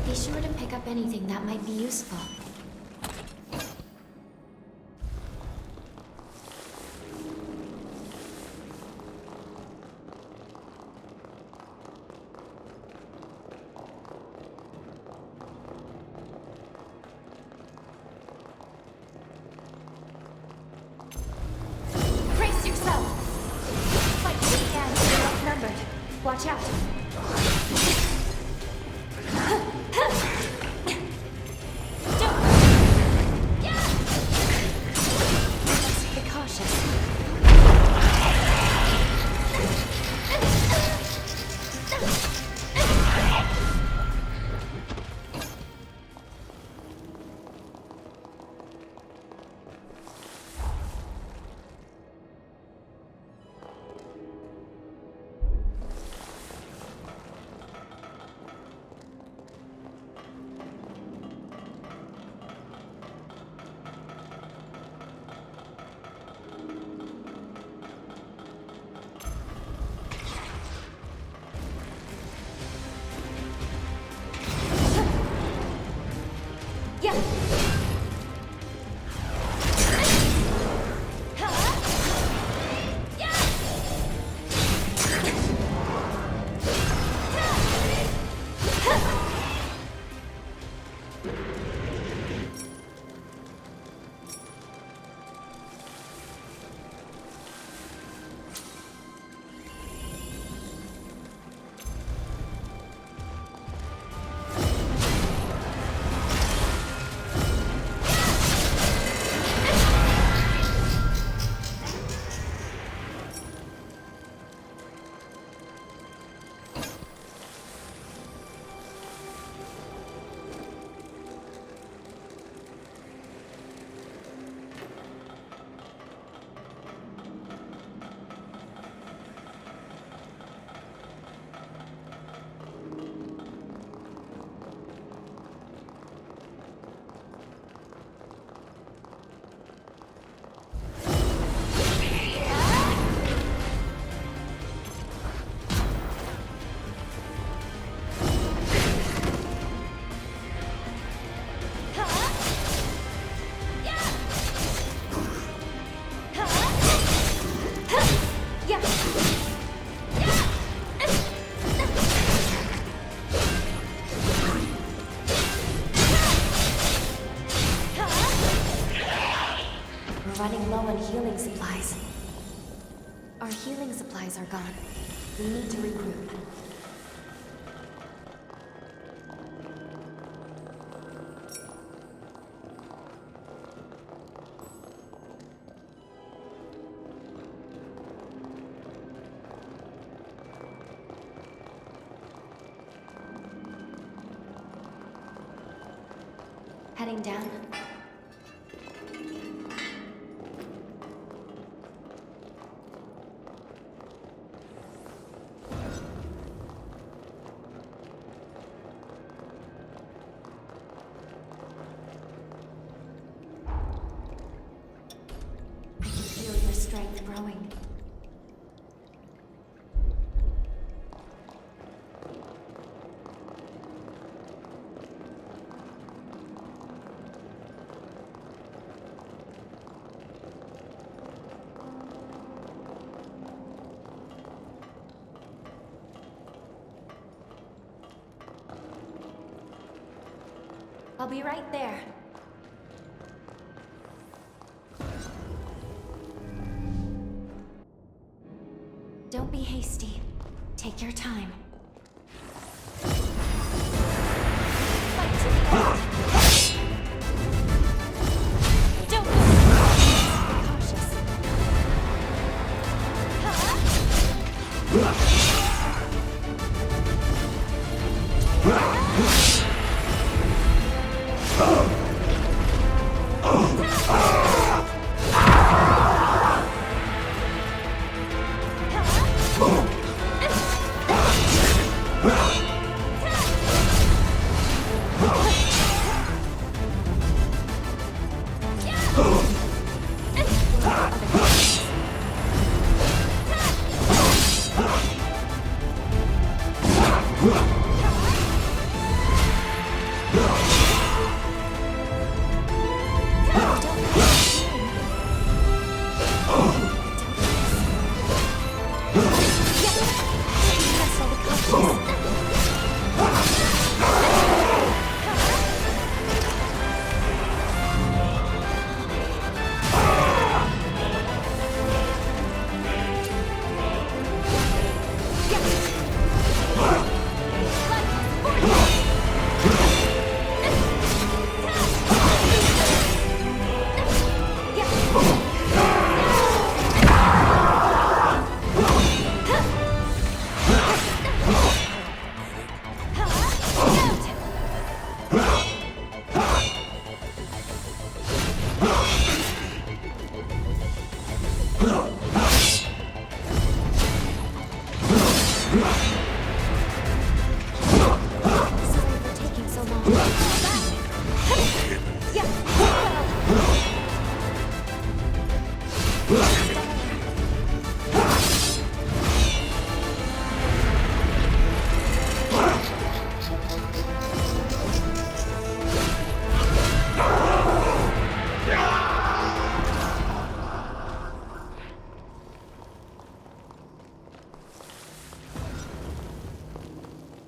Be sure to pick up anything that might be useful. Brace yourself! Fight to the end, you're outnumbered. Watch out! running low on healing supplies. Our healing supplies are gone. We need to regroup. Heading down. I can feel your strength growing. I'll be right there. Don't be hasty. Take your time. Fight to the end. Don't be cautious.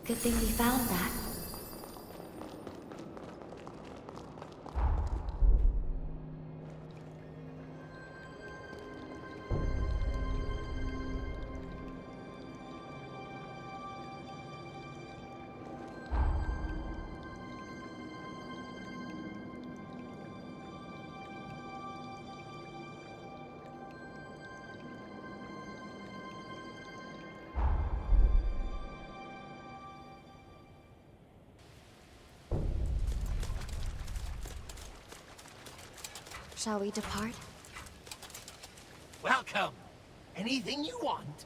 Good thing we found that. Shall we depart? Welcome. Anything you want?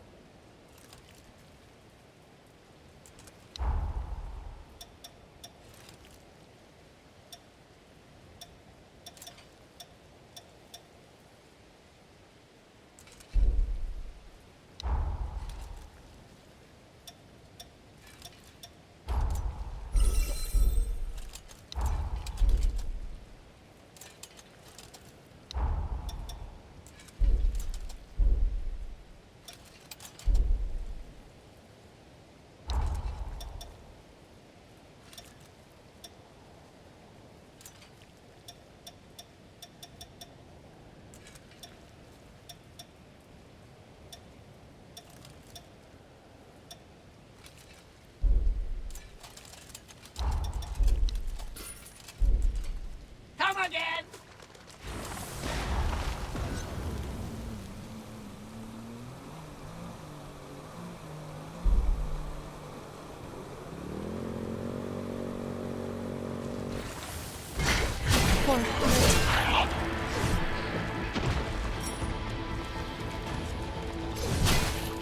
poor heart.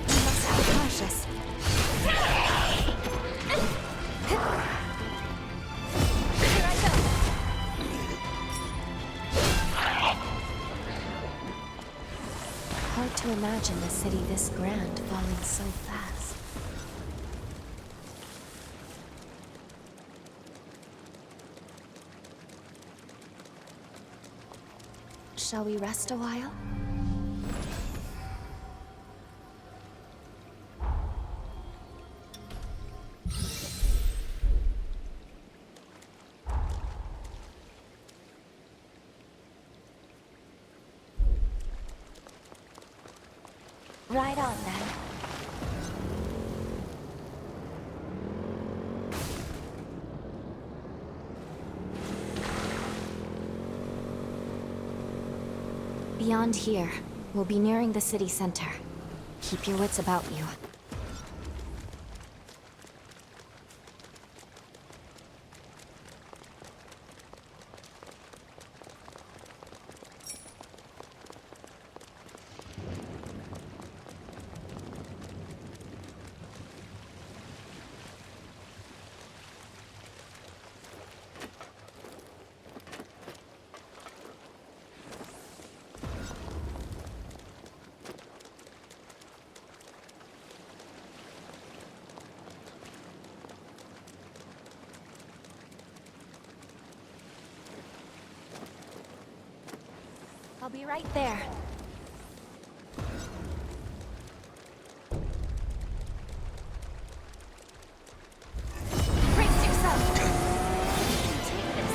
We must be cautious. Here I go. Hard to imagine a city this grand falling so fast. Shall we rest a while? Right on then. Beyond here, we'll be nearing the city center. Keep your wits about you. I'll be right there. Brace yourself! Take this.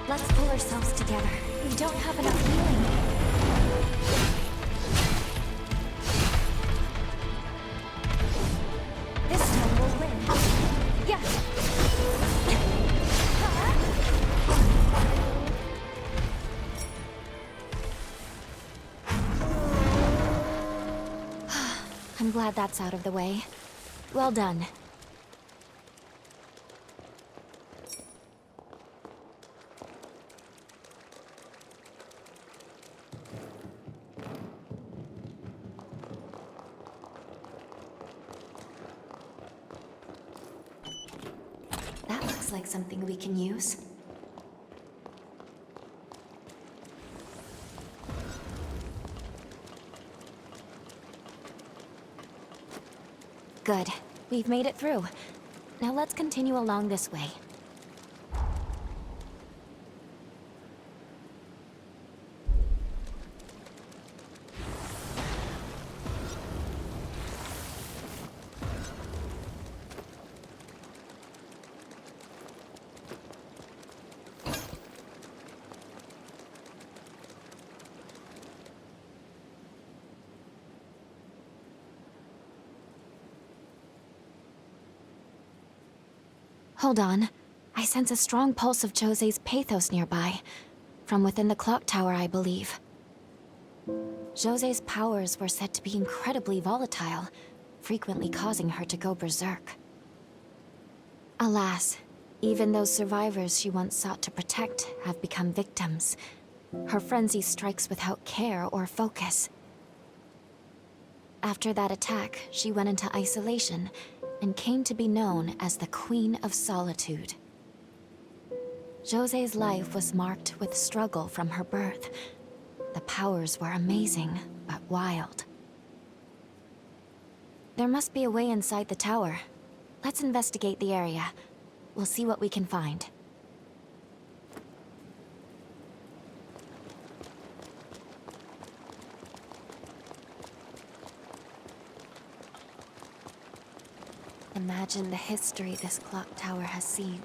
Let's pull ourselves together. We don't have enough healing. This time we'll win. Yeah. I'm glad that's out of the way. Well done. That looks like something we can use. Good. We've made it through. Now let's continue along this way. Hold on. I sense a strong pulse of Jose's pathos nearby. From within the clock tower, I believe. Jose's powers were said to be incredibly volatile, frequently causing her to go berserk. Alas, even those survivors she once sought to protect have become victims. Her frenzy strikes without care or focus. After that attack, she went into isolation, and came to be known as the Queen of Solitude. Jose's life was marked with struggle from her birth. The powers were amazing, but wild. There must be a way inside the tower. Let's investigate the area. We'll see what we can find. imagine the history this clock tower has seen.